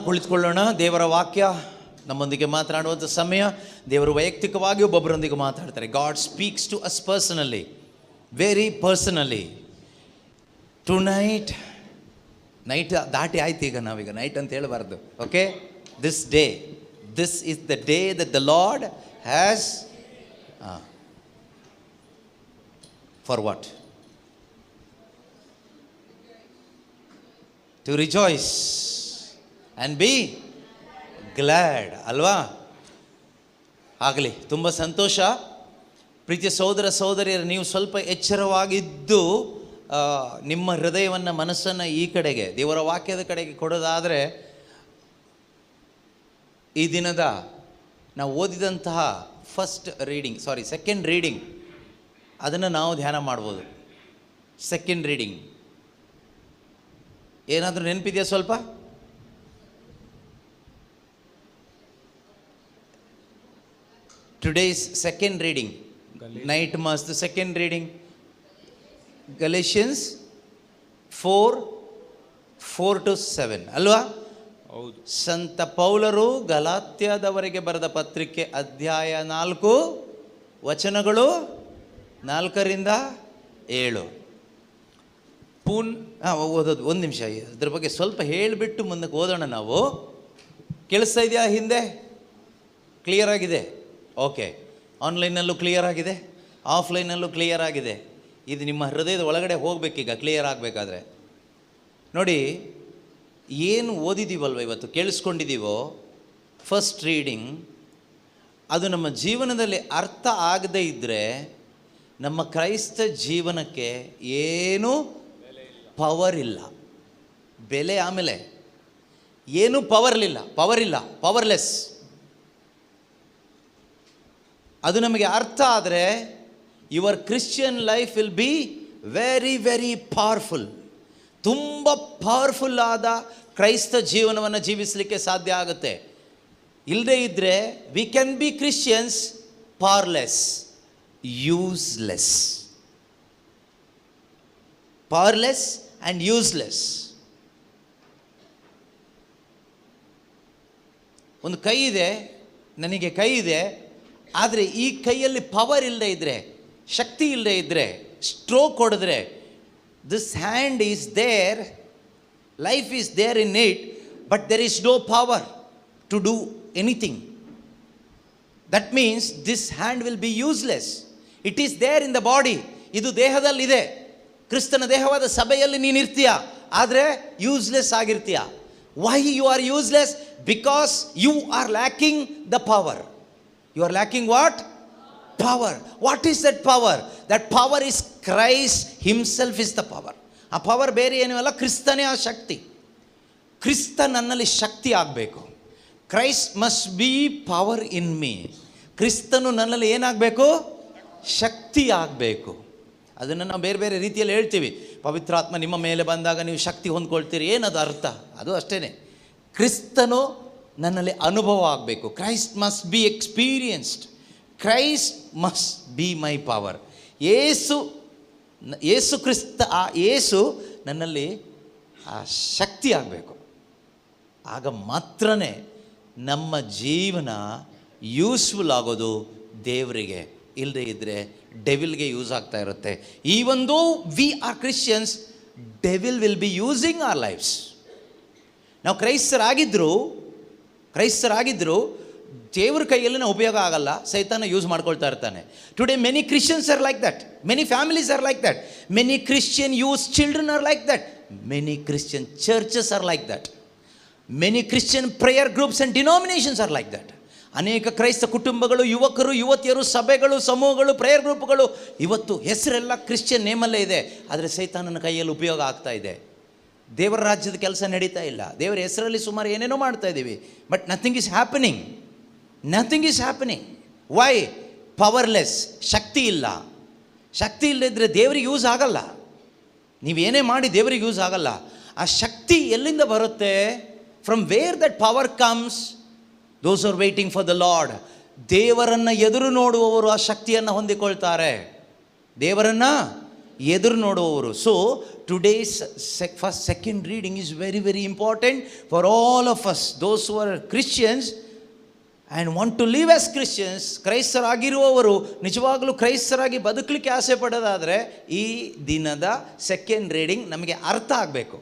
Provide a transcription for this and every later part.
ಕುಳಿತುಕೊಳ್ಳೋಣ. ದೇವರ ವಾಕ್ಯ ನಮ್ಮೊಂದಿಗೆ ಮಾತನಾಡುವಂಥ ಸಮಯ. ದೇವರು ವೈಯಕ್ತಿಕವಾಗಿ ಒಬ್ಬೊಬ್ಬರೊಂದಿಗೆ ಮಾತಾಡ್ತಾರೆ. God speaks to us personally, very personally. Tonight, night ದಾಟಿ ಆಯ್ತು, ಈಗ ನಾವೀಗ ನೈಟ್ ಅಂತ ಹೇಳಬಾರ್ದು. Okay, this day, this is the day that the Lord has for what? To rejoice and be glad, ಅಲ್ವಾ? ಆಗಲಿ, ತುಂಬ ಸಂತೋಷ. ಪ್ರೀತಿಯ ಸಹೋದರ ಸಹೋದರಿಯರು, ನೀವು ಸ್ವಲ್ಪ ಎಚ್ಚರವಾಗಿದ್ದು ನಿಮ್ಮ ಹೃದಯವನ್ನು, ಮನಸ್ಸನ್ನು ಈ ಕಡೆಗೆ, ದೇವರ ವಾಕ್ಯದ ಕಡೆಗೆ ಕೊಡೋದಾದರೆ, ಈ ದಿನದ ನಾವು ಓದಿದಂತಹ ಸೆಕೆಂಡ್ ರೀಡಿಂಗ್ ಅದನ್ನು ನಾವು ಧ್ಯಾನ ಮಾಡ್ಬೋದು. ಸೆಕೆಂಡ್ ರೀಡಿಂಗ್ ಏನಾದರೂ ನೆನಪಿದೆಯಾ ಸ್ವಲ್ಪ? Today's second reading, night mass, the second reading, Galatians 4:4-7, ಅಲ್ವಾ? ಹೌದು. ಸಂತ ಪೌಲರು ಗಲಾತ್ಯದವರೆಗೆ ಬರೆದ ಪತ್ರಿಕೆ ಅಧ್ಯಾಯ 4 ವಚನಗಳು 4-7. ಓದೋದು. ಒಂದು ನಿಮಿಷ, ಅದ್ರ ಬಗ್ಗೆ ಸ್ವಲ್ಪ ಹೇಳಿಬಿಟ್ಟು ಮುಂದಕ್ಕೆ ಓದೋಣ ನಾವು. ಕೇಳಿಸ್ತಾ ಇದೆಯಾ? ಹಿಂದೆ ಕ್ಲಿಯರ್ ಆಗಿದೆ? ಓಕೆ. ಆನ್ಲೈನಲ್ಲೂ ಕ್ಲಿಯರ್ ಆಗಿದೆ, ಆಫ್ಲೈನಲ್ಲೂ ಕ್ಲಿಯರ್ ಆಗಿದೆ. ಇದು ನಿಮ್ಮ ಹೃದಯದ ಒಳಗಡೆ ಹೋಗಬೇಕೀಗ, ಕ್ಲಿಯರ್ ಆಗಬೇಕಾದ್ರೆ. ನೋಡಿ, ಏನು ಓದಿದ್ದೀವಲ್ವ ಇವತ್ತು, ಕೇಳಿಸ್ಕೊಂಡಿದ್ದೀವೋ ಫಸ್ಟ್ ರೀಡಿಂಗ್, ಅದು ನಮ್ಮ ಜೀವನದಲ್ಲಿ ಅರ್ಥ ಆಗದೇ ಇದ್ದರೆ ನಮ್ಮ ಕ್ರೈಸ್ತ ಜೀವನಕ್ಕೆ ಏನೂ ಪವರ್ ಇಲ್ಲ. ಬೆಲೆ ಆಮೇಲೆ ಏನೂ ಪವರ್ಲೆಸ್. ಅದು ನಮಗೆ ಅರ್ಥ ಆದರೆ your Christian life will be very very powerful. ತುಂಬ ಪವರ್ಫುಲ್ ಆದ ಕ್ರೈಸ್ತ ಜೀವನವನ್ನು ಜೀವಿಸಲಿಕ್ಕೆ ಸಾಧ್ಯ ಆಗುತ್ತೆ. ಇಲ್ಲದೇ ಇದ್ದರೆ we can be Christians powerless, useless. Powerless and useless. ಒಂದು ಕೈ ಇದೆ, ನನಗೆ ಕೈ ಇದೆ, ಆದರೆ ಈ ಕೈಯಲ್ಲಿ ಪವರ್ ಇಲ್ಲದೆ ಇದ್ದರೆ, ಶಕ್ತಿ ಇಲ್ಲದೆ ಇದ್ದರೆ, ಸ್ಟ್ರೋಕ್ ಹೊಡೆದ್ರೆ, this hand is there, life is there in it, but there is no power to do anything. That means this hand will be useless. It is there in the body. ಇದು ದೇಹದಲ್ಲಿದೆ. ಕ್ರಿಸ್ತನ ದೇಹವಾದ ಸಭೆಯಲ್ಲಿ ನೀನು ಇರ್ತೀಯ, ಆದರೆ useless ಆಗಿರ್ತೀಯ. Why you are useless? Because you are lacking the power. You are lacking what? Power. What is that power? That power is Christ himself is the power. ಆ ಪವರ್ ಬೇರೆ ಏನೂ ಅಲ್ಲ, ಕ್ರಿಸ್ತನೇ ಆ ಶಕ್ತಿ. ಕ್ರಿಸ್ತ ನನ್ನಲ್ಲಿ ಶಕ್ತಿ ಆಗಬೇಕು. Christ must B power in me. ಕ್ರಿಸ್ತನು ನನ್ನಲ್ಲಿ ಏನಾಗಬೇಕು? ಶಕ್ತಿ ಆಗಬೇಕು. ಅದನ್ನು ನಾವು ಬೇರೆ ಬೇರೆ ರೀತಿಯಲ್ಲಿ ಹೇಳ್ತೀವಿ. ಪವಿತ್ರಾತ್ಮ ನಿಮ್ಮ ಮೇಲೆ ಬಂದಾಗ ನೀವು ಶಕ್ತಿ ಹೊಂದ್ಕೊಳ್ತೀರಿ. ಏನದು ಅರ್ಥ? ಅದು ಅಷ್ಟೇ. ಕ್ರಿಸ್ತನು ನನ್ನಲ್ಲಿ ಅನುಭವ ಆಗಬೇಕು. Christ must be experienced. Christ must be my power. Yesu Krista, ಆ ಯೇಸು ನನ್ನಲ್ಲಿ ಆ ಶಕ್ತಿ ಆಗಬೇಕು. ಆಗ ಮಾತ್ರನೇ ನಮ್ಮ ಜೀವನ ಯೂಸ್ಫುಲ್ ಆಗೋದು ದೇವರಿಗೆ. ಇಲ್ಲದೆ ಇದ್ದರೆ ಡೆವಿಲ್ಗೆ ಯೂಸ್ ಆಗ್ತಾ ಇರುತ್ತೆ. Even though we are Christians, devil will be using our lifes. ನಾವು ಕ್ರೈಸ್ತರಾಗಿದ್ದರೂ ದೇವ್ರ ಕೈಯಲ್ಲಿ ನಾವು ಉಪಯೋಗ ಆಗಲ್ಲ, ಸೈತಾನ ಯೂಸ್ ಮಾಡ್ಕೊಳ್ತಾ ಇರ್ತಾನೆ. Today many Christians are like that, many families are like that, many Christian use children are like that, many Christian churches are like that, many Christian prayer groups and denominations are like that. ಅನೇಕ ಕ್ರೈಸ್ತ ಕುಟುಂಬಗಳು, ಯುವಕರು, ಯುವತಿಯರು, ಸಭೆಗಳು, ಸಮೂಹಗಳು, prayer ಗ್ರೂಪ್ಗಳು ಇವತ್ತು ಹೆಸರೆಲ್ಲ Christian ನೇಮಲ್ಲೇ ಇದೆ, ಆದರೆ ಸೈತಾನನ ಕೈಯಲ್ಲಿ ಉಪಯೋಗ ಆಗ್ತಾ ಇದೆ. ದೇವರ ರಾಜ್ಯದ ಕೆಲಸ ನಡೀತಾ ಇಲ್ಲ. ದೇವರ ಹೆಸರಲ್ಲಿ ಸುಮಾರು ಏನೇನೋ ಮಾಡ್ತಾ ಇದ್ದೀವಿ, but nothing is happening. Why? Powerless. ಶಕ್ತಿ ಇಲ್ಲ. ಶಕ್ತಿ ಇಲ್ಲದಿದ್ದರೆ ದೇವರಿಗೆ ಯೂಸ್ ಆಗಲ್ಲ. ನೀವೇನೇ ಮಾಡಿ ದೇವರಿಗೆ ಯೂಸ್ ಆಗಲ್ಲ. ಆ ಶಕ್ತಿ ಎಲ್ಲಿಂದ ಬರುತ್ತೆ? From where that power comes, those are waiting for the lord. ದೇವರನ್ನು ಎದುರು ನೋಡುವವರು ಆ ಶಕ್ತಿಯನ್ನು ಹೊಂದಿಕೊಳ್ತಾರೆ. ದೇವರನ್ನು ಎದುರು ನೋಡುವವರು. So today's first second reading is very very important for all of us, those who are Christians and want to live as Christians. ಕ್ರೈಸ್ತರಾಗಿರುವವರು ನಿಜವಾಗಲೂ ಕ್ರೈಸ್ತರಾಗಿ ಬದುಕಲಿಕ್ಕೆ ಆಸೆ ಪಡೋದಾದರೆ ಈ ದಿನದ ಸೆಕೆಂಡ್ ರೀಡಿಂಗ್ ನಮಗೆ ಅರ್ಥ ಆಗಬೇಕು.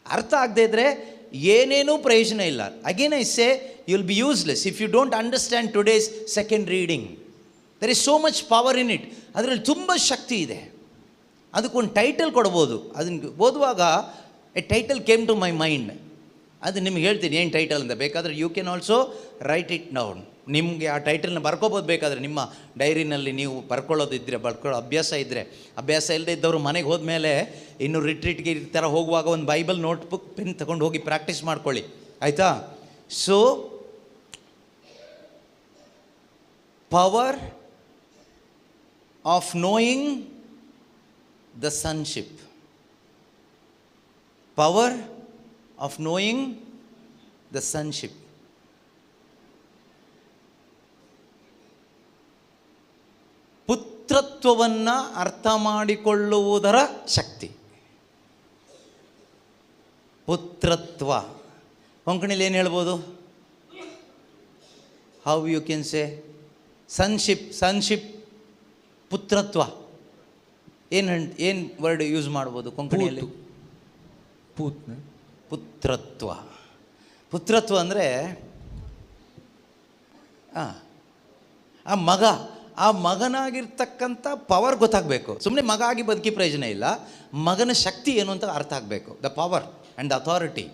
ಅರ್ಥ ಆಗದೇ ಇದ್ದರೆ ಏನೇನೂ ಪ್ರಯೋಜನ ಇಲ್ಲ. Again I say you will be useless if you don't understand today's second reading. There is so much power in it. ಅದರಲ್ಲಿ ತುಂಬ ಶಕ್ತಿ ಇದೆ. ಅದಕ್ಕೊಂದು ಟೈಟಲ್ ಕೊಡ್ಬೋದು. ಅದನ್ನು ಓದುವಾಗ a title came to my mind. ಅದು ನಿಮ್ಗೆ ಹೇಳ್ತೀನಿ ಏನು ಟೈಟಲ್ ಅಂತ. ಬೇಕಾದರೆ you can also write it down. ನಿಮಗೆ ಆ ಟೈಟಲ್ನ ಬರ್ಕೋಬೋದು. ಬೇಕಾದರೆ ನಿಮ್ಮ ಡೈರಿನಲ್ಲಿ ನೀವು ಬರ್ಕೊಳ್ಳೋದಿದ್ದರೆ, ಬರ್ಕೊಳ್ಳೋ ಅಭ್ಯಾಸ ಇದ್ದರೆ. ಅಭ್ಯಾಸ ಇಲ್ಲದೆ ಇದ್ದವರು ಮನೆಗೆ ಹೋದ್ಮೇಲೆ ಇನ್ನು ರಿಟ್ರೀಟ್ಗೆ ಈ ಥರ ಹೋಗುವಾಗ ಒಂದು ಬೈಬಲ್ ನೋಟ್ಬುಕ್ ಪೆನ್ ತೊಗೊಂಡು ಹೋಗಿ ಪ್ರಾಕ್ಟೀಸ್ ಮಾಡ್ಕೊಳ್ಳಿ, ಆಯಿತಾ? So power of knowing the sonship. Power of knowing the sonship. ಪುತ್ರತ್ವವನ್ನು ಅರ್ಥ ಮಾಡಿಕೊಳ್ಳುವುದರ ಶಕ್ತಿ. ಪುತ್ರತ್ವ ಕೊಂಕಣಿಲಿ ಏನು ಹೇಳ್ಬೋದು? How you can say sonship. Sonship, ಪುತ್ರತ್ವ. ಏನು ವರ್ಡ್ ಯೂಸ್ ಮಾಡ್ಬೋದು ಕೊಂಕಣಿಯಲ್ಲಿ? ಪುತ್ರತ್ವ. ಪುತ್ರತ್ವ ಅಂದರೆ ಆ ಮಗ, ಆ ಮಗನಾಗಿರ್ತಕ್ಕಂಥ ಪವರ್ ಗೊತ್ತಾಗಬೇಕು. ಸುಮ್ಮನೆ ಮಗ ಆಗಿ ಬದುಕಿ ಪ್ರಯೋಜನ ಇಲ್ಲ. ಮಗನ ಶಕ್ತಿ ಏನು ಅಂತ ಅರ್ಥ ಆಗಬೇಕು. The power and the authority.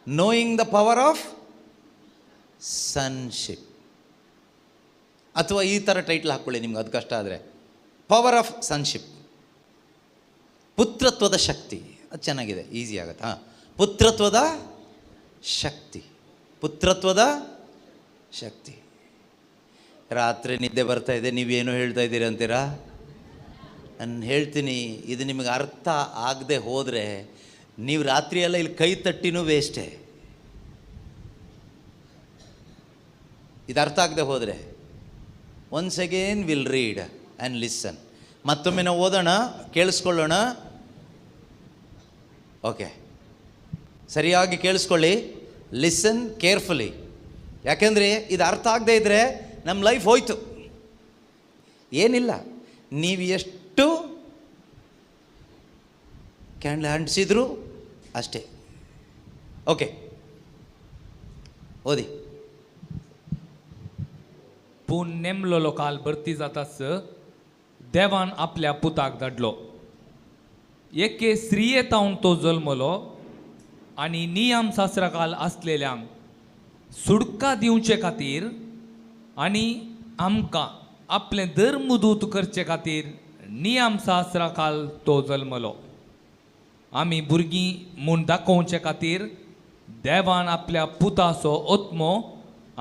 Knowing the power of ಸನ್ಶಿಪ್. ಅಥವಾ ಈ ಥರ ಟೈಟ್ಲ್ ಹಾಕ್ಕೊಳ್ಳಿ ನಿಮ್ಗೆ ಅದು ಕಷ್ಟ ಆದರೆ, ಪವರ್ ಆಫ್ ಸನ್ಶಿಪ್. ಪುತ್ರತ್ವದ ಶಕ್ತಿ. ಅದು ಚೆನ್ನಾಗಿದೆ, ಈಸಿ ಆಗುತ್ತೆ. ಪುತ್ರತ್ವದ ಶಕ್ತಿ. ಪುತ್ರತ್ವದ ಶಕ್ತಿ. ರಾತ್ರಿ ನಿದ್ದೆ ಬರ್ತಾ ಇದೆ, ನೀವೇನು ಹೇಳ್ತಾ ಇದ್ದೀರಿ ಅಂತೀರಾ? ನಾನು ಹೇಳ್ತೀನಿ, ಇದು ನಿಮಗೆ ಅರ್ಥ ಆಗದೆ ಹೋದರೆ ನೀವು ರಾತ್ರಿಯೆಲ್ಲ ಇಲ್ಲಿ ಕೈ ತಟ್ಟಿನೂ ವೇಸ್ಟೇ. ಇದು ಅರ್ಥ ಆಗದೆ ಹೋದರೆ once again will read and listen. ಮತ್ತೊಮ್ಮೆ ನಾವು ಓದೋಣ, ಕೇಳಿಸ್ಕೊಳ್ಳೋಣ. ಓಕೆ, ಸರಿಯಾಗಿ ಕೇಳಿಸ್ಕೊಳ್ಳಿ. Listen carefully. ಯಾಕೆಂದರೆ ಇದು ಅರ್ಥ ಆಗದೆ ಇದ್ದರೆ ನಮ್ಮ ಲೈಫ್ ಹೋಯ್ತು. ಏನಿಲ್ಲ, ನೀವು ಎಷ್ಟು ಕ್ಯಾಂಡಲ್ ಅಂಟಿಸಿದ್ರು ಅಷ್ಟೇ. ಓಕೆ, ಓದಿ. पूण नेमलेलो काल भरती जाताच देवान आपल्या पुताक धाडलो. एके स्त्रियेतावन तो जल्मलो आनी नियम शास्त्राकाल आसलेल्यांक सुडका दिवचे खातीर आनी आमकां आपलें धर्मदूत करचे खातीर नियम शास्त्राकाल तो जल्मलो. आमी भुरगीं म्हूण दाखोवचे खातीर देवान आपल्या पुताचो आत्मो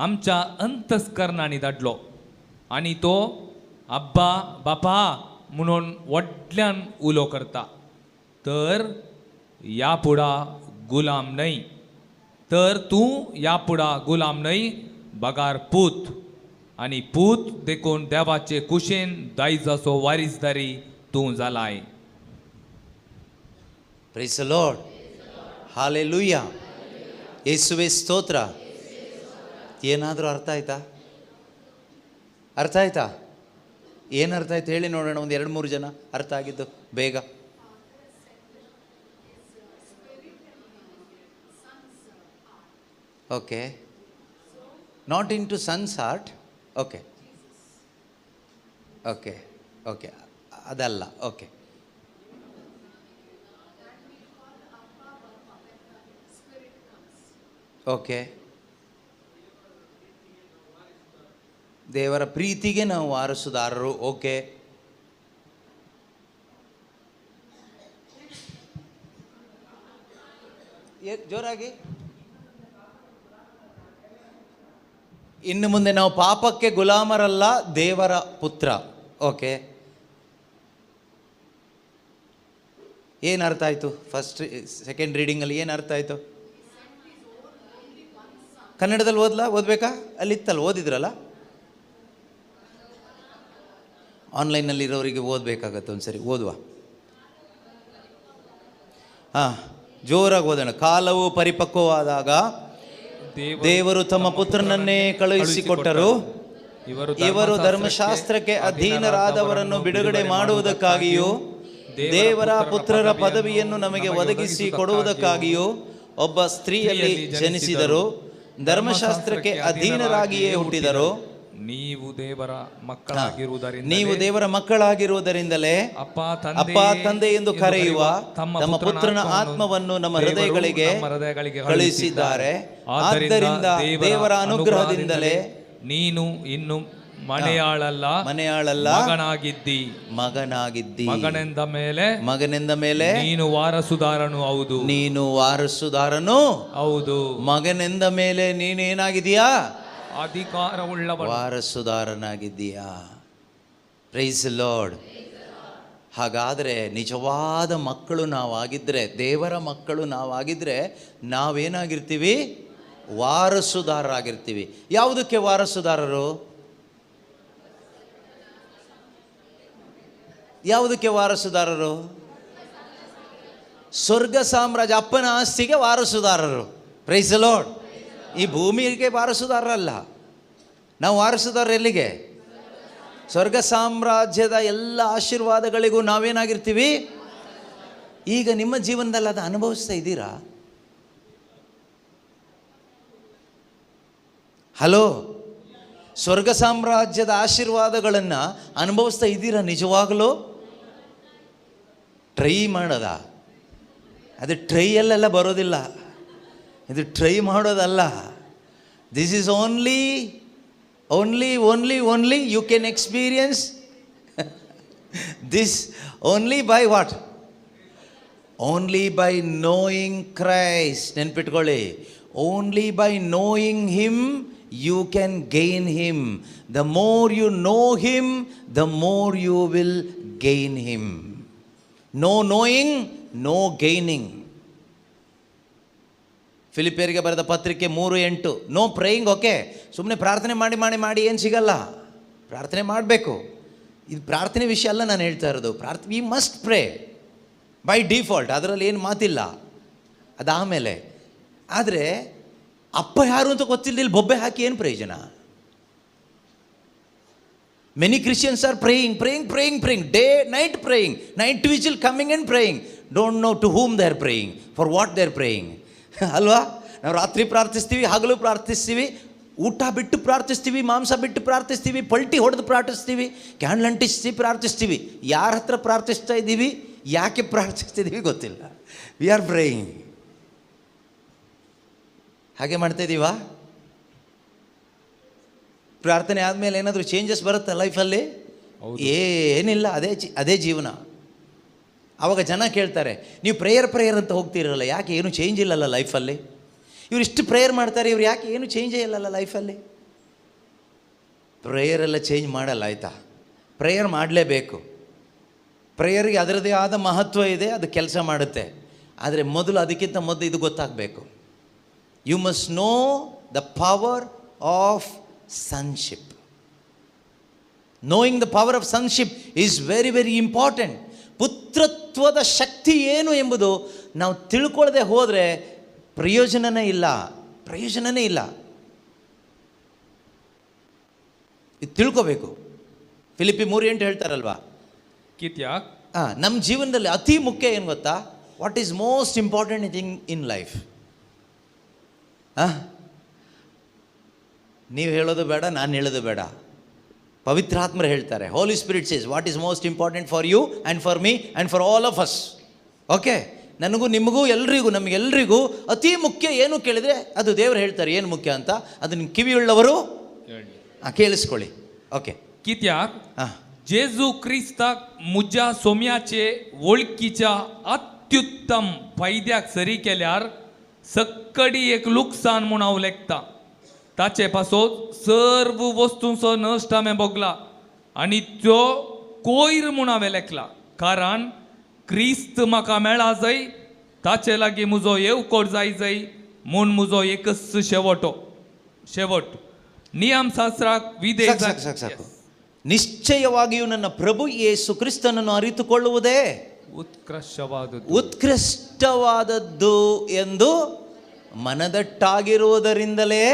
आमच्या अंतस्करणांनी धाडलो आनी तो अब्बा बापा म्हणून व्हडल्यान उलो करता. तर या पुढा गुलाम न्हय. तर तूं या पुढा गुलाम न्हय, बगार पूत. आनी पूत देखून देवाचे कुशेन दायजाचो वारीसदारी तूं जालाय. Praise the lord. ಹಾಲೆಲೂಯಾ. ಯೇಸುವೇ ಸ್ತೋತ್ರ. ಏನಾದರೂ ಅರ್ಥ ಆಯ್ತಾ? ಅರ್ಥ ಆಯ್ತಾ? ಏನು ಅರ್ಥ ಆಯ್ತು ಹೇಳಿ ನೋಡೋಣ. ಒಂದು 2-3 ಜನ ಅರ್ಥ ಆಗಿದ್ದು ಬೇಗ. Okay, not in to sons heart. Okay okay okay, ಅದಲ್ಲ. ಓಕೆ, ಓಕೆ, ದೇವರ ಪ್ರೀತಿಗೆ ನಾವು ವಾರಸುದಾರರು. ಓಕೆ, ಜೋರಾಗಿ. ಇನ್ನು ಮುಂದೆ ನಾವು ಪಾಪಕ್ಕೆ ಗುಲಾಮರಲ್ಲ, ದೇವರ ಪುತ್ರ. ಓಕೆ, ಏನು ಅರ್ಥ ಆಯಿತು? ಫಸ್ಟ್ ಸೆಕೆಂಡ್ ರೀಡಿಂಗಲ್ಲಿ ಏನು ಅರ್ಥ ಆಯಿತು? ಕನ್ನಡದಲ್ಲಿ ಓದಬೇಕಾ? ಅಲ್ಲಿ ಇತ್ತಲ್ಲ, ಓದಿದ್ರಲ್ಲ. ಆನ್ಲೈನಲ್ಲಿರೋರಿಗೆ ಓದಬೇಕಾಗತ್ತೆ, ಒಂದು ಸರಿ ಓದುವ. ಹಾಂ, ಜೋರಾಗಿ ಓದೋಣ. ಕಾಲವು ಪರಿಪಕ್ವವಾದಾಗ ದೇವರು ತಮ್ಮ ಪುತ್ರನನ್ನೇ ಕಳುಹಿಸಿಕೊಟ್ಟರು. ಇವರು ಧರ್ಮಶಾಸ್ತ್ರಕ್ಕೆ ಅಧೀನರಾದವರನ್ನು ಬಿಡುಗಡೆ ಮಾಡುವುದಕ್ಕಾಗಿಯೂ ದೇವರ ಪುತ್ರರ ಪದವಿಯನ್ನು ನಮಗೆ ಒದಗಿಸಿ ಕೊಡುವುದಕ್ಕಾಗಿಯೂ ಒಬ್ಬ ಸ್ತ್ರೀಯಲ್ಲಿ ಜನಿಸಿದರು. ಧರ್ಮಶಾಸ್ತ್ರಕ್ಕೆ ಅಧೀನರಾಗಿಯೇ ಹುಟ್ಟಿದರು. ನೀವು ದೇವರ ಮಕ್ಕಳಾಗಿರುವುದರಿಂದಲೇ ಅಪ್ಪ ತಂದೆ ಎಂದು ಕರೆಯುವ ತಮ್ಮ ಪುತ್ರನ ಆತ್ಮವನ್ನು ನಮ್ಮ ಹೃದಯಗಳಿಗೆ ಕಳುಹಿಸಿದ್ದಾರೆ. ಆದ್ದರಿಂದ ದೇವರ ಅನುಗ್ರಹದಿಂದಲೇ ನೀನು ಇನ್ನು ಮನೆಯಾಳಲ್ಲ ಮಗನಾಗಿದ್ದಿ. ಮಗನೆಂದ ಮೇಲೆ ನೀನು ವಾರಸುದಾರನು ಹೌದು. ಮಗನೆಂದ ಮೇಲೆ ನೀನೇನಾಗಿದೀಯಾ? ಅಧಿಕಾರವುಳ್ಳ ವಾರಸುದಾರನಾಗಿದ್ದೀಯಾ. Price lord. ಹಾಗಾದರೆ ನಿಜವಾದ ಮಕ್ಕಳು ನಾವಾಗಿದ್ದರೆ, ದೇವರ ಮಕ್ಕಳು ನಾವಾಗಿದ್ದರೆ ನಾವೇನಾಗಿರ್ತೀವಿ? ವಾರಸುದಾರರಾಗಿರ್ತೀವಿ. ಯಾವುದಕ್ಕೆ ವಾರಸುದಾರರು? ಯಾವುದಕ್ಕೆ ವಾರಸುದಾರರು? ಸ್ವರ್ಗ ಸಾಮ್ರಾಜ್ಯ, ಅಪ್ಪನ ಆಸ್ತಿಗೆ ವಾರಸುದಾರರು. Price the lord. ಈ ಭೂಮಿಗೆ ವಾರಸುದಾರರಲ್ಲ, ನಾವು ವಾರಸುದಾರರು ಎಲ್ಲಿಗೆ? ಸ್ವರ್ಗ ಸಾಮ್ರಾಜ್ಯದ ಎಲ್ಲ ಆಶೀರ್ವಾದಗಳಿಗೂ ನಾವೇನಾಗಿರ್ತೀವಿ? ಈಗ ನಿಮ್ಮ ಜೀವನದಲ್ಲಿ ಅದು ಅನುಭವಿಸ್ತಾ ಇದ್ದೀರಾ? ಹಲೋ, ಸ್ವರ್ಗ ಸಾಮ್ರಾಜ್ಯದ ಆಶೀರ್ವಾದಗಳನ್ನು ಅನುಭವಿಸ್ತಾ ಇದ್ದೀರಾ ನಿಜವಾಗಲೂ? ಟ್ರೈ ಮಾಡೋದ? ಅದು ಟ್ರೈಯಲ್ಲೆಲ್ಲ ಬರೋದಿಲ್ಲ, ಇದು ಟ್ರೈ ಮಾಡೋದಲ್ಲ. This is only you can experience this only by what? Only by knowing Christ. ನೆನ್ಪಿಟ್ಕೊಳ್ಳಿ, only by knowing him you can gain him. The more you know him, the more you will gain him. No knowing, no gaining. ಫಿಲಿಪಿಯರಿಗೆ ಬರೆದ ಪತ್ರಿಕೆ 3:8. No praying. Okay, ಸುಮ್ಮನೆ ಪ್ರಾರ್ಥನೆ ಮಾಡಿ ಏನು ಸಿಗಲ್ಲ. ಪ್ರಾರ್ಥನೆ ಮಾಡಬೇಕು. ಇದು ಪ್ರಾರ್ಥನೆ ವಿಷಯ ಅಲ್ಲ ನಾನು ಹೇಳ್ತಾ ಇರೋದು. We must pray by default, ಅದರಲ್ಲಿ ಏನು ಮಾತಿಲ್ಲ. ಅದಾದಮೇಲೆ ಆದರೆ ಅಪ್ಪ ಯಾರು ಅಂತ ಗೊತ್ತಿಲ್ಲದಿಲ್ಲ ಬೊಬ್ಬೆ ಹಾಕಿ ಏನು ಪ್ರಯೋಜನ? Many Christians R praying, day, night praying, night vigil coming and praying. Don't know to whom they are praying, for what they are praying. ಅಲ್ವಾ? ನಾವು ರಾತ್ರಿ ಪ್ರಾರ್ಥಿಸ್ತೀವಿ, ಹಗಲು ಪ್ರಾರ್ಥಿಸ್ತೀವಿ, ಊಟ ಬಿಟ್ಟು ಪ್ರಾರ್ಥಿಸ್ತೀವಿ, ಮಾಂಸ ಬಿಟ್ಟು ಪ್ರಾರ್ಥಿಸ್ತೀವಿ, ಪಲ್ಟಿ ಹೊಡೆದು ಪ್ರಾರ್ಥಿಸ್ತೀವಿ, ಕ್ಯಾಂಡಲ್ ಅಂಟಿಸಿ ಪ್ರಾರ್ಥಿಸ್ತೀವಿ. ಯಾರ ಹತ್ರ ಪ್ರಾರ್ಥಿಸ್ತಾ ಇದ್ದೀವಿ, ಯಾಕೆ ಪ್ರಾರ್ಥಿಸ್ತಿದ್ದೀವಿ ಗೊತ್ತಿಲ್ಲ. We are praying. ಹಾಗೆ ಮಾಡ್ತಾ ಇದ್ದೀವಾ? ಪ್ರಾರ್ಥನೆ ಆದಮೇಲೆ ಏನಾದರೂ ಚೇಂಜಸ್ ಬರುತ್ತಾ ಲೈಫಲ್ಲಿ? ಏನಿಲ್ಲ, ಅದೇ ಜೀವನ. ಆವಾಗ ಜನ ಕೇಳ್ತಾರೆ, ನೀವು ಪ್ರೇಯರ್ ಅಂತ ಹೋಗ್ತಿರಲ್ಲ, ಯಾಕೆ ಏನು ಚೇಂಜ್ ಇಲ್ಲಲ್ಲ ಲೈಫಲ್ಲಿ? ಇವ್ರು ಇಷ್ಟು ಪ್ರೇಯರ್ ಮಾಡ್ತಾರೆ, ಇವ್ರು ಯಾಕೆ ಏನು ಚೇಂಜೇ ಇಲ್ಲಲ್ಲ ಲೈಫಲ್ಲಿ? ಪ್ರೇಯರೆಲ್ಲ ಚೇಂಜ್ ಮಾಡಲ್ಲ, ಆಯಿತಾ? ಪ್ರೇಯರ್ ಮಾಡಲೇಬೇಕು. ಪ್ರೇಯರ್ಗೆ ಅದರದೇ ಆದ ಮಹತ್ವ ಇದೆ, ಅದು ಕೆಲಸ ಮಾಡುತ್ತೆ. ಆದರೆ ಅದಕ್ಕಿಂತ ಮೊದಲು ಇದು ಗೊತ್ತಾಗಬೇಕು. You must know the power of sonship. Knowing the power of sonship is very, very important. ಪುತ್ರತ್ವದ ಶಕ್ತಿ ಏನು ಎಂಬುದು ನಾವು ತಿಳ್ಕೊಳ್ಳದೆ ಹೋದರೆ ಪ್ರಯೋಜನನೇ ಇಲ್ಲ. ಇದು ತಿಳ್ಕೋಬೇಕು. ಫಿಲಿಪ್ಪಿ 3:8 ಹೇಳ್ತಾರಲ್ವಾ, ನಮ್ಮ ಜೀವನದಲ್ಲಿ ಅತಿ ಮುಖ್ಯ ಏನು ಗೊತ್ತಾ? What is most important thing in life? ನೀವು ಹೇಳೋದು ಬೇಡ, ನಾನು ಹೇಳೋದು ಬೇಡ, ಪವಿತ್ರಾತ್ಮರು ಹೇಳ್ತಾರೆ. Holy Spirit says what is most important for you and for me and for all of us. Okay, ನನಗೂ ನಿಮಗೂ ನಮಗೆಲ್ಲರಿಗೂ ಅತಿ ಮುಖ್ಯ ಏನು ಕೇಳಿದರೆ ಅದು ದೇವರು ಹೇಳ್ತಾರೆ ಏನು ಮುಖ್ಯ ಅಂತ. ಅದನ್ನು ಕಿವಿಯುಳ್ಳವರು ಕೇಳಿಸ್ಕೊಳ್ಳಿ. ಓಕೆ, जेजू क्रिस्ताक मुज्या सोम्याचे वळखीच्या अत्युत्तम फायद्याक सरी केल्यार सक्कडी एक लुकसाण म्हूण हांव लेखता. ताचे पासोन सर्व वस्तूंचो नश्ट हांवें भोगला आनी त्यो कोयर म्हूण हांवें लेखला. कारण क्रिस्त म्हाका मेळा जाय, ताचे लागीं म्हजो येवकोर जाय म्हूण म्हजो एकच शेवट. नियम शास्त्राक विधेय. ನಿಶ್ಚಯವಾಗಿಯೂ ನನ್ನ ಪ್ರಭು ಯೇಸು ಕ್ರಿಸ್ತನನ್ನು ಅರಿತುಕೊಳ್ಳುವುದೇ ಉತ್ಕೃಷ್ಟವಾದದ್ದು ಎಂದು ಮನದಟ್ಟಾಗಿರುವುದರಿಂದಲೇ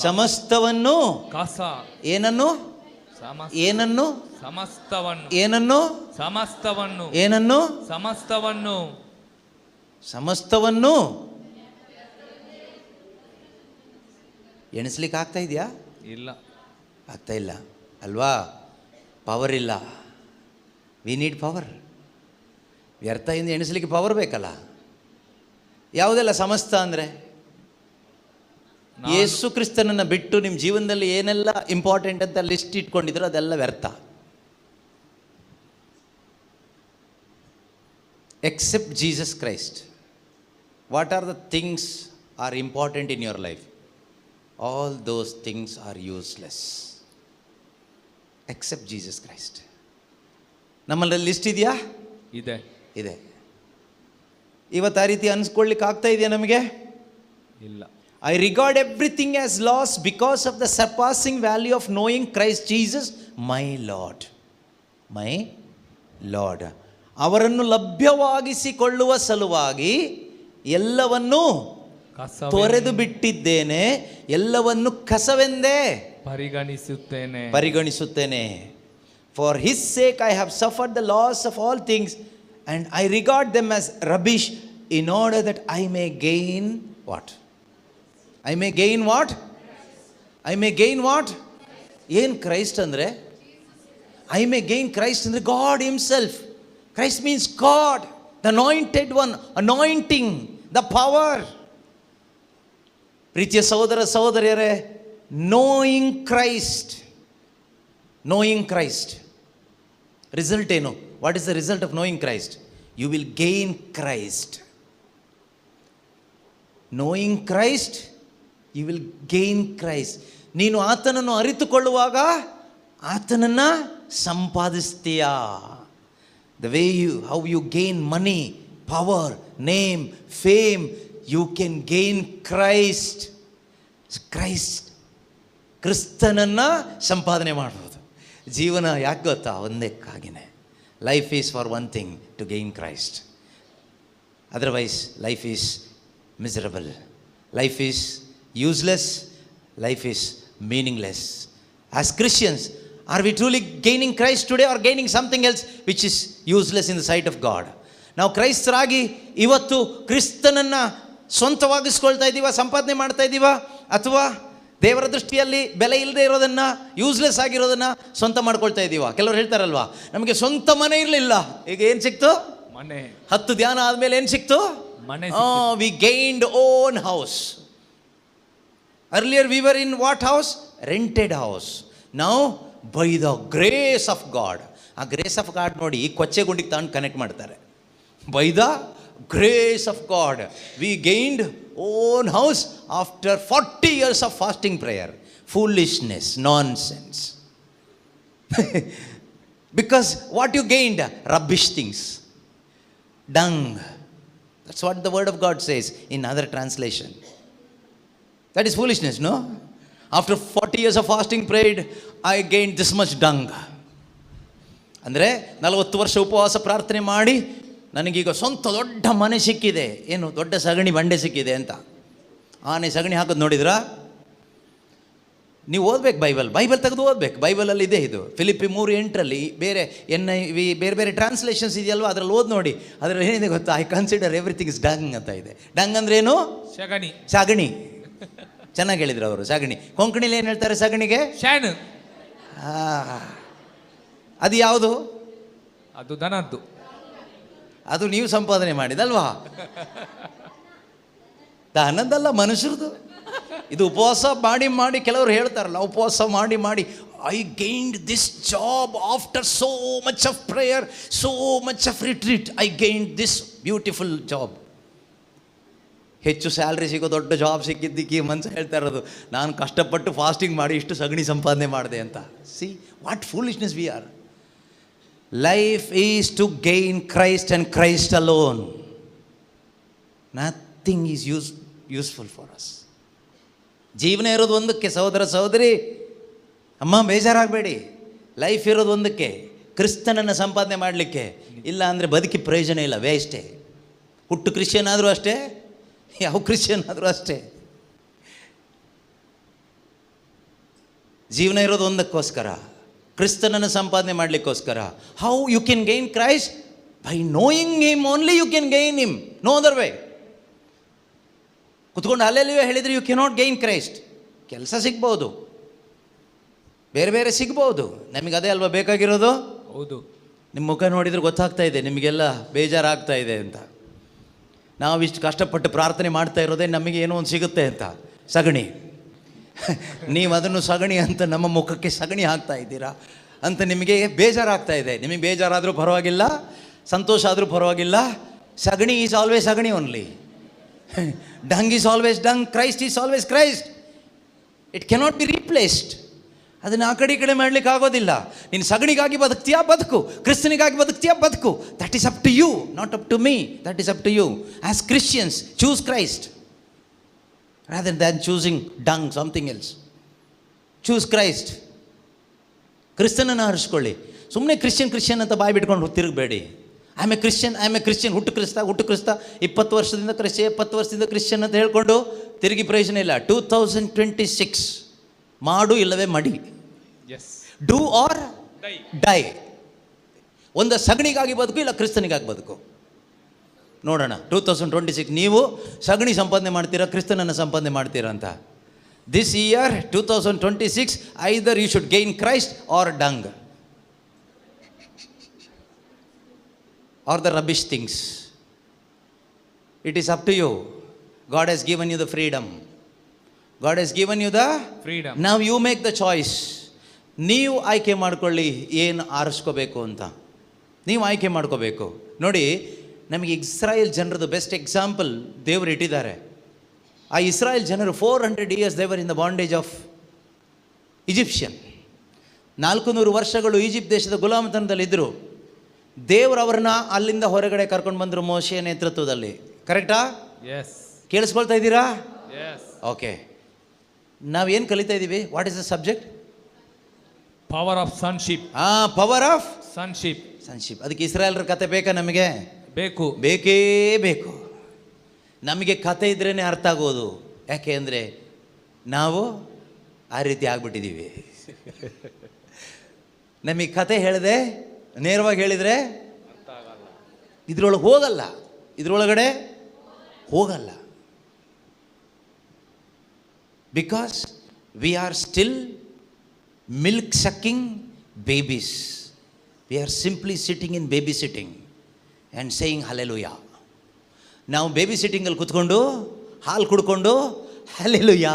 ಸಮಸ್ತವನ್ನು ಏನನ್ನು ಏನನ್ನು ಏನನ್ನು ಸಮಸ್ತವನ್ನು ಎಣಿಸ್ಲಿಕ್ಕೆ ಆಗ್ತಾ ಇದೆಯಾ? ಇಲ್ಲ, ಆಗ್ತಾ ಇಲ್ಲ ಅಲ್ವಾ? ಪವರ್ ಇಲ್ಲ. We need power. ವ್ಯರ್ಥದಿಂದ ಎಣಿಸ್ಲಿಕ್ಕೆ ಪವರ್ ಬೇಕಲ್ಲ. ಯಾವುದೆಲ್ಲ ಸಮಸ್ತ ಅಂದರೆ ಯೇಸು ಕ್ರಿಸ್ತನನ್ನು ಬಿಟ್ಟು ನಿಮ್ಮ ಜೀವನದಲ್ಲಿ ಏನೆಲ್ಲ ಇಂಪಾರ್ಟೆಂಟ್ ಅಂತ ಲಿಸ್ಟ್ ಇಟ್ಕೊಂಡಿದ್ರು ಅದೆಲ್ಲ ವ್ಯರ್ಥ. Except Jesus Christ, what are the things are important in your life? All those things are useless except Jesus Christ. ನಮ್ಮಲ್ಲಿ ಲಿಸ್ಟ್ ಇದೆಯಾ? ಇದೆ. ಇವತ್ತು ಆ ರೀತಿ ಅನ್ಸ್ಕೊಳ್ಲಿಕ್ಕೆ ಆಗ್ತಾ ಇದೆಯಾ ನಮಗೆ? ಇಲ್ಲ. I regard everything as loss because of the surpassing value of knowing Christ Jesus my lord. ಅವರನ್ನು ಲಭ್ಯವಾಗಿಸಿಕೊಳ್ಳುವ ಸಲುವಾಗಿ ಎಲ್ಲವನ್ನೂ ತೊರೆದು ಬಿಟ್ಟಿದ್ದೇನೆ, ಎಲ್ಲವನ್ನು ಕಸವೆಂದೇ ಪರಿಗಣಿಸುತ್ತೇನೆ. For his sake I have suffered the loss of all things and I regard them as rubbish in order that I may gain what? I may gain what? ಏನು ಕ್ರೈಸ್ಟ್ ಅಂದರೆ? I may gain Christ ಅಂದರೆ God himself. Christ means God, the anointed one, anointing, the power. ಪ್ರೀತಿಯ ಸಹೋದರ ಸಹೋದರಿಯರೇ, knowing Christ result ಏನು? What is the result of knowing Christ? You will gain Christ. Knowing Christ, you will gain Christ. ನೀನು ಆತನನ್ನು ಅರಿತುಕೊಳ್ಳುವಾಗ ಆತನನ್ನು ಸಂಪಾದಿಸ್ತೀಯಾ. The way how you gain money, power, name, fame, you can gain Christ. ಕ್ರಿಸ್ತನನ್ನು ಸಂಪಾದನೆ ಮಾಡ್ಬೋದು. ಜೀವನ ಯಾಕೆ ಗೊತ್ತಾ? ಒಂದಕ್ಕಾಗಿನೇ. Life is for one thing, to gain Christ. Otherwise, life is miserable. Life is useless. Life is meaningless. As Christians, are we truly gaining Christ today or gaining something else which is useless in the sight of God? ನಾವು ಕ್ರೈಸ್ತರಾಗಿ ಇವತ್ತು ಕ್ರಿಸ್ತನನ್ನು ಸ್ವಂತವಾಗಿಸ್ಕೊಳ್ತಾ ಇದ್ದೀವ, ಸಂಪಾದನೆ ಮಾಡ್ತಾ ಇದ್ದೀವ, ಅಥವಾ ದೇವರ ದೃಷ್ಟಿಯಲ್ಲಿ ಬೆಲೆ ಇಲ್ಲದೆ ಇರೋದನ್ನು, ಯೂಸ್ಲೆಸ್ ಆಗಿರೋದನ್ನು ಸ್ವಂತ ಮಾಡ್ಕೊಳ್ತಾ ಇದ್ದೀವ? ಕೆಲವರು ಹೇಳ್ತಾರಲ್ವಾ, ನಮಗೆ ಸ್ವಂತ ಮನೆ ಇರಲಿಲ್ಲ, ಈಗ ಏನು ಸಿಕ್ತು? ಮನೆ. 10 ಧ್ಯಾನ ಆದಮೇಲೆ ಏನು ಸಿಕ್ತು? ಮನೆ. We gained own house. Earlier we were in what house? Rented house. Now by the grace of God. ಆ ಗ್ರೇಸ್ ಆಫ್ ಗಾಡ್ ನೋಡಿ ಕೊಚ್ಚೆ ಗುಂಡಿಗೆ ತಗೊಂಡು ಕನೆಕ್ಟ್ ಮಾಡ್ತಾರೆ. By the grace of God, we gained own house after 40 years of fasting prayer. Foolishness, nonsense. Because what you gained? Rubbish things, dung. That's what the word of God says in other translation. That is foolishness, no? After 40 years of fasting prayed, I gained this much dung. ಅಂದರೆ 40 ವರ್ಷ ಉಪವಾಸ ಪ್ರಾರ್ಥನೆ ಮಾಡಿ ನನಗೀಗ ಸ್ವಂತ ದೊಡ್ಡ ಮನೆ ಸಿಕ್ಕಿದೆ. ಏನು ದೊಡ್ಡ ಸಗಣಿ ಬಂಡೆ ಸಿಕ್ಕಿದೆ ಅಂತ. ಆನೆ ಸಗಣಿ ಹಾಕೋದು ನೋಡಿದ್ರಾ? ನೀವು ಓದ್ಬೇಕು, ಬೈಬಲ್ ತೆಗೆದು ಓದ್ಬೇಕು. ಬೈಬಲಲ್ಲಿ ಇದೆ ಇದು. ಫಿಲಿಪ್ಪಿ 3:8 ಬೇರೆ NIV ಬೇರೆ ಬೇರೆ ಟ್ರಾನ್ಸ್ಲೇಷನ್ಸ್ ಇದೆಯಲ್ವ, ಅದರಲ್ಲಿ ಓದಿ ನೋಡಿ. ಅದರಲ್ಲಿ ಏನಿದೆ ಗೊತ್ತಾ? I consider everything is dung ಅಂತ ಇದೆ. ಡಂಗ್ ಅಂದ್ರೆ ಏನು? ಸಗಣಿ. ಚೆನ್ನಾಗಿ ಹೇಳಿದ್ರು ಅವರು. ಸಗಣಿ. ಕೊಂಕಣಿಲಿ ಏನು ಹೇಳ್ತಾರೆ ಸಗಣಿಗೆ? ಶಾನ್. ಅದು ಯಾವುದು? ಅದು ದನದ್ದು. ಅದು ನೀವು ಸಂಪಾದನೆ ಮಾಡಿದಲ್ವಾ? ದನದಲ್ಲ, ಮನುಷ್ಯರದು. ಇದು ಉಪವಾಸ ಮಾಡಿ ಕೆಲವರು ಹೇಳ್ತಾರಲ್ಲ, ಉಪವಾಸ ಮಾಡಿ I gained this job after so much of prayer, so much of retreat, I gained this beautiful job. ಹೆಚ್ಚು ಸ್ಯಾಲ್ರಿ ಸಿಗೋ ದೊಡ್ಡ ಜಾಬ್ ಸಿಕ್ಕಿದ್ದಕ್ಕೆ ಮನುಷ್ಯ ಹೇಳ್ತಾ ಇರೋದು, ನಾನು ಕಷ್ಟಪಟ್ಟು ಫಾಸ್ಟಿಂಗ್ ಮಾಡಿ ಇಷ್ಟು ಸಗಣಿ ಸಂಪಾದನೆ ಮಾಡಿದೆ ಅಂತ. See what foolishness we are. Life is to gain Christ and Christ alone. Nothing is useful for us. ಜೀವನ ಇರೋದು ಒಂದಕ್ಕೆ. ಸಹೋದರ ಸಹೋದರಿ, ಅಮ್ಮ ಬೇಜಾರಾಗಬೇಡಿ. ಲೈಫ್ ಇರೋದು ಒಂದಕ್ಕೆ, ಕ್ರಿಸ್ತನನ್ನು ಸಂಪಾದನೆ ಮಾಡಲಿಕ್ಕೆ. ಇಲ್ಲ ಅಂದರೆ ಬದುಕಿ ಪ್ರಯೋಜನ ಇಲ್ಲ, ವೇಸ್ಟೇ. ಹುಟ್ಟು ಕ್ರಿಶ್ಚಿಯನ್ ಆದರೂ ಅಷ್ಟೇ, ಯಾವ ಕ್ರಿಶ್ಚಿಯನ್ ಆದರೂ ಅಷ್ಟೇ. ಜೀವನ ಇರೋದು ಒಂದಕ್ಕೋಸ್ಕರ, ಕ್ರಿಸ್ತನನ್ನು ಸಂಪಾದನೆ ಮಾಡಲಿಕ್ಕೋಸ್ಕರ. How you can gain Christ? By knowing him only you can gain him, no other way. ಕುತ್ಕೊಂಡು ಅಲ್ಲೆಲ್ಲಿಯೋ ಹೇಳಿದರೆ ಯು ಕೆನಾಟ್ ಗೈನ್ ಕ್ರೈಸ್ಟ್. ಕೆಲಸ ಸಿಗ್ಬೋದು, ಬೇರೆ ಬೇರೆ ಸಿಗ್ಬೋದು, ನಮಗೆ ಅದೇ ಅಲ್ವಾ ಬೇಕಾಗಿರೋದು. ಹೌದು. ನಿಮ್ಮ ಮುಖ ನೋಡಿದರೆ ಗೊತ್ತಾಗ್ತಾ ಇದೆ ನಿಮಗೆಲ್ಲ ಬೇಜಾರಾಗ್ತಾ ಇದೆ ಅಂತ. ನಾವು ಇಷ್ಟು ಕಷ್ಟಪಟ್ಟು ಪ್ರಾರ್ಥನೆ ಮಾಡ್ತಾ ಇರೋದೇ ನಮಗೆ ಏನೋ ಒಂದು ಸಿಗುತ್ತೆ ಅಂತ, ಸಗಣಿ. ನೀವು ಅದನ್ನು ಸಗಣಿ ಅಂತ ನಮ್ಮ ಮುಖಕ್ಕೆ ಸಗಣಿ ಹಾಕ್ತಾ ಇದ್ದೀರಾ ಅಂತ ನಿಮಗೆ ಬೇಜಾರಾಗ್ತಾ ಇದೆ. ನಿಮಗೆ ಬೇಜಾರಾದರೂ ಪರವಾಗಿಲ್ಲ, ಸಂತೋಷ ಆದರೂ ಪರವಾಗಿಲ್ಲ. ಸಗಣಿ ಈಸ್ ಆಲ್ವೇಸ್ ಸಗಣಿ only. Dung is always dung, Christ is always Christ. It cannot be replaced. ಅದನ್ನು ಆ ಕಡೆ ಈ ಕಡೆ ಮಾಡಲಿಕ್ಕೆ ಆಗೋದಿಲ್ಲ. ನೀನು ಸಗಣಿಗಾಗಿ ಬದುಕ್ತೀಯಾ, ಬದುಕು. ಕ್ರಿಸ್ತನಿಗಾಗಿ ಬದುಕ್ತೀಯಾ, ಬದುಕು. That is up to you, not up to me. That is up to you. As Christians choose Christ rather than choosing dung, something else. Choose Christ. ಕ್ರಿಸ್ತನನ್ನು ಹರಿಸ್ಕೊಳ್ಳಿ. ಸುಮ್ಮನೆ ಕ್ರಿಶ್ಚಿಯನ್ ಅಂತ ಬಾಯಿ ಬಿಟ್ಕೊಂಡು ತಿರುಗಬೇಡಿ. ಐ ಆಮ್ ಎ ಕ್ರಿಶ್ಚಿಯನ್, ಹುಟ್ಟು ಕ್ರಿಸ್ತ 20 ವರ್ಷದಿಂದ Christian, 70 ವರ್ಷದಿಂದ Christian ಅಂತ ಹೇಳ್ಕೊಂಡು ತಿರುಗಿ ಪ್ರಯೋಜನ ಇಲ್ಲ. 2026 ಮಾಡು ಇಲ್ಲವೇ ಮಡಿ. Do or die. ಒಂದು ಸಗಣಿಗಾಗಿ ಬದುಕು, ಇಲ್ಲ ಕ್ರಿಸ್ತನಿಗಾಗಿ ಬದುಕು. ನೋಡೋಣ 2026 ನೀವು ಸಗಣಿ ಸಂಪಾದನೆ ಮಾಡ್ತೀರಾ, ಕ್ರಿಸ್ತನನ್ನು ಸಂಪಾದನೆ ಮಾಡ್ತೀರಾ ಅಂತ. This year 2026 either you should gain Christ or dung or the rubbish things. It is up to you. God has given you the freedom. God has given you the freedom. Now you make the choice. ನೀವು ಆಯ್ಕೆ ಮಾಡ್ಕೊಳ್ಳಿ ಏನು ಆರಿಸ್ಕೋಬೇಕು ಅಂತ. ನೀವು ಆಯ್ಕೆ ಮಾಡ್ಕೋಬೇಕು. ನೋಡಿ, ನಮಗೆ ಇಸ್ರಾಯೇಲ್ ಜನರದು ಬೆಸ್ಟ್ ಎಕ್ಸಾಂಪಲ್ ದೇವರು ಇಟ್ಟಿದ್ದಾರೆ. ಆ ಇಸ್ರಾಯೇಲ್ ಜನರು 400 years ದೇವರ್ in the bondage of Egyptian. 400 ವರ್ಷಗಳು ಈಜಿಪ್ಟ್ ದೇಶದ ಗುಲಾಮತನದಲ್ಲಿದ್ದರು. ದೇವರು ಅವರನ್ನ ಅಲ್ಲಿಂದ ಹೊರಗಡೆ ಕರ್ಕೊಂಡು ಬಂದರು ಮೋಶೆಯ ನೇತೃತ್ವದಲ್ಲಿ. ಕರೆಕ್ಟಾ? ಎಸ್. ಕೇಳಿಸ್ಕೊಳ್ತಾ ಇದ್ದೀರಾ? ಎಸ್. ಓಕೆ, ನಾವೇನು ಕಲಿತಾ ಇದ್ದೀವಿ? What is the subject? Power of ಸನ್ಶಿಪ್. Power of ಸನ್ಶಿಪ್. ಅದಕ್ಕೆ ಇಸ್ರಾಯೇಲ್ರ ಕತೆ ಬೇಕಾ ನಮಗೆ? ಬೇಕು, ಬೇಕೇ ಬೇಕು. ನಮಗೆ ಕತೆ ಇದ್ರೇ ಅರ್ಥ ಆಗೋದು. ಯಾಕೆ ಅಂದರೆ ನಾವು ಆ ರೀತಿ ಆಗ್ಬಿಟ್ಟಿದ್ದೀವಿ. ನಮಗೆ ಕತೆ ಹೇಳಿದೆ, ನೇರವಾಗಿ ಹೇಳಿದರೆ ಇದ್ರೊಳಗೆ ಹೋಗಲ್ಲ, ಇದ್ರೊಳಗಡೆ ಹೋಗಲ್ಲ. Because we are still milk sucking babies. We are simply sitting in baby sitting and saying hallelujah. ನಾವು ಬೇಬಿ ಸಿಟ್ಟಿಂಗಲ್ಲಿ ಕೂತ್ಕೊಂಡು ಹಾಲು ಕುಡ್ಕೊಂಡು ಹಲ್ಲೆಲೂಯಾ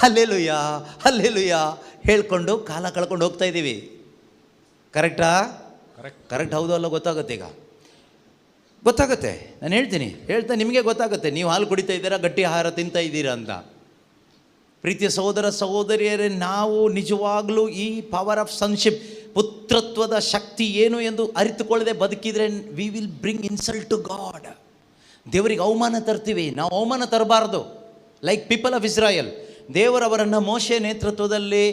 ಹಲ್ಲೆಲೂಯಾ ಹಲ್ಲೆಲೂಯಾ ಹೇಳ್ಕೊಂಡು ಕಾಲ ಕಳ್ಕೊಂಡು ಹೋಗ್ತಾ ಇದ್ದೀವಿ. ಕರೆಕ್ಟಾ? ಕರೆಕ್ಟ್ ಹೌದು ಅಲ್ಲ ಗೊತ್ತಾಗುತ್ತೆ. ಈಗ ಗೊತ್ತಾಗುತ್ತೆ. ನಾನು ಹೇಳ್ತಾ ನಿಮಗೆ ಗೊತ್ತಾಗುತ್ತೆ ನೀವು ಹಾಲು ಕುಡಿತಾ ಇದ್ದೀರಾ, ಗಟ್ಟಿ ಆಹಾರ ತಿಂತಾ ಇದ್ದೀರಾ ಅಂತ. ಪ್ರೀತಿಯ ಸಹೋದರ ಸಹೋದರಿಯರೇ, ನಾವು ನಿಜವಾಗಲೂ ಈ ಪವರ್ ಆಫ್ ಸನ್ಶಿಪ್, ಪುತ್ರತ್ವದ ಶಕ್ತಿ ಏನು ಎಂದು ಅರಿತುಕೊಳ್ಳದೆ ಬದುಕಿದರೆ we will bring insult to God. ದೇವರಿಗೆ ಅವಮಾನ ತರ್ತೀವಿ. ನಾವು ಅವಮಾನ ತರಬಾರ್ದು. ಲೈಕ್ ಪೀಪಲ್ ಆಫ್ ಇಸ್ರಾಯಲ್, ದೇವರವರನ್ನು ಮೋಶೆ ನೇತೃತ್ವದಲ್ಲಿ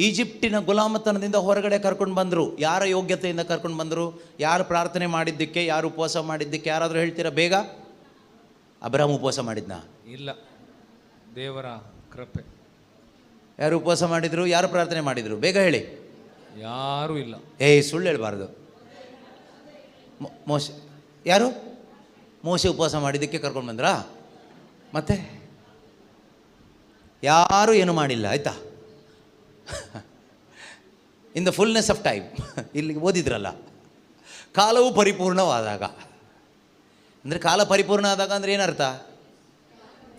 ಈಜಿಪ್ಟಿನ ಗುಲಾಮತನದಿಂದ ಹೊರಗಡೆ ಕರ್ಕೊಂಡು ಬಂದರು. ಯಾರ ಯೋಗ್ಯತೆಯಿಂದ ಕರ್ಕೊಂಡು ಬಂದರು? ಯಾರು ಪ್ರಾರ್ಥನೆ ಮಾಡಿದ್ದಕ್ಕೆ, ಯಾರು ಉಪವಾಸ ಮಾಡಿದ್ದಕ್ಕೆ? ಯಾರಾದರೂ ಹೇಳ್ತೀರಾ ಬೇಗ? ಅಬ್ರಹಾಮ್ ಉಪವಾಸ ಮಾಡಿದ್ನಾ? ಇಲ್ಲ, ದೇವರ ಕೃಪೆ. ಯಾರು ಉಪವಾಸ ಮಾಡಿದರು? ಯಾರು ಪ್ರಾರ್ಥನೆ ಮಾಡಿದರು? ಬೇಗ ಹೇಳಿ. ಯಾರೂ ಇಲ್ಲ. ಸುಳ್ಳು ಹೇಳಬಾರ್ದು. ಮೋಶೆ. ಯಾರು? ಮೋಶೆ ಉಪವಾಸ ಮಾಡಿದ್ದಕ್ಕೆ ಕರ್ಕೊಂಡು ಬಂದ್ರಾ? ಮತ್ತೆ ಯಾರೂ ಏನು ಮಾಡಿಲ್ಲ, ಆಯಿತಾ? In the fullness of time. ಇಲ್ಲಿಗೆ ಓದಿದ್ರಲ್ಲ, ಕಾಲವು ಪರಿಪೂರ್ಣವಾದಾಗ. ಅಂದರೆ ಕಾಲ ಪರಿಪೂರ್ಣ ಆದಾಗ ಅಂದರೆ ಏನರ್ಥ?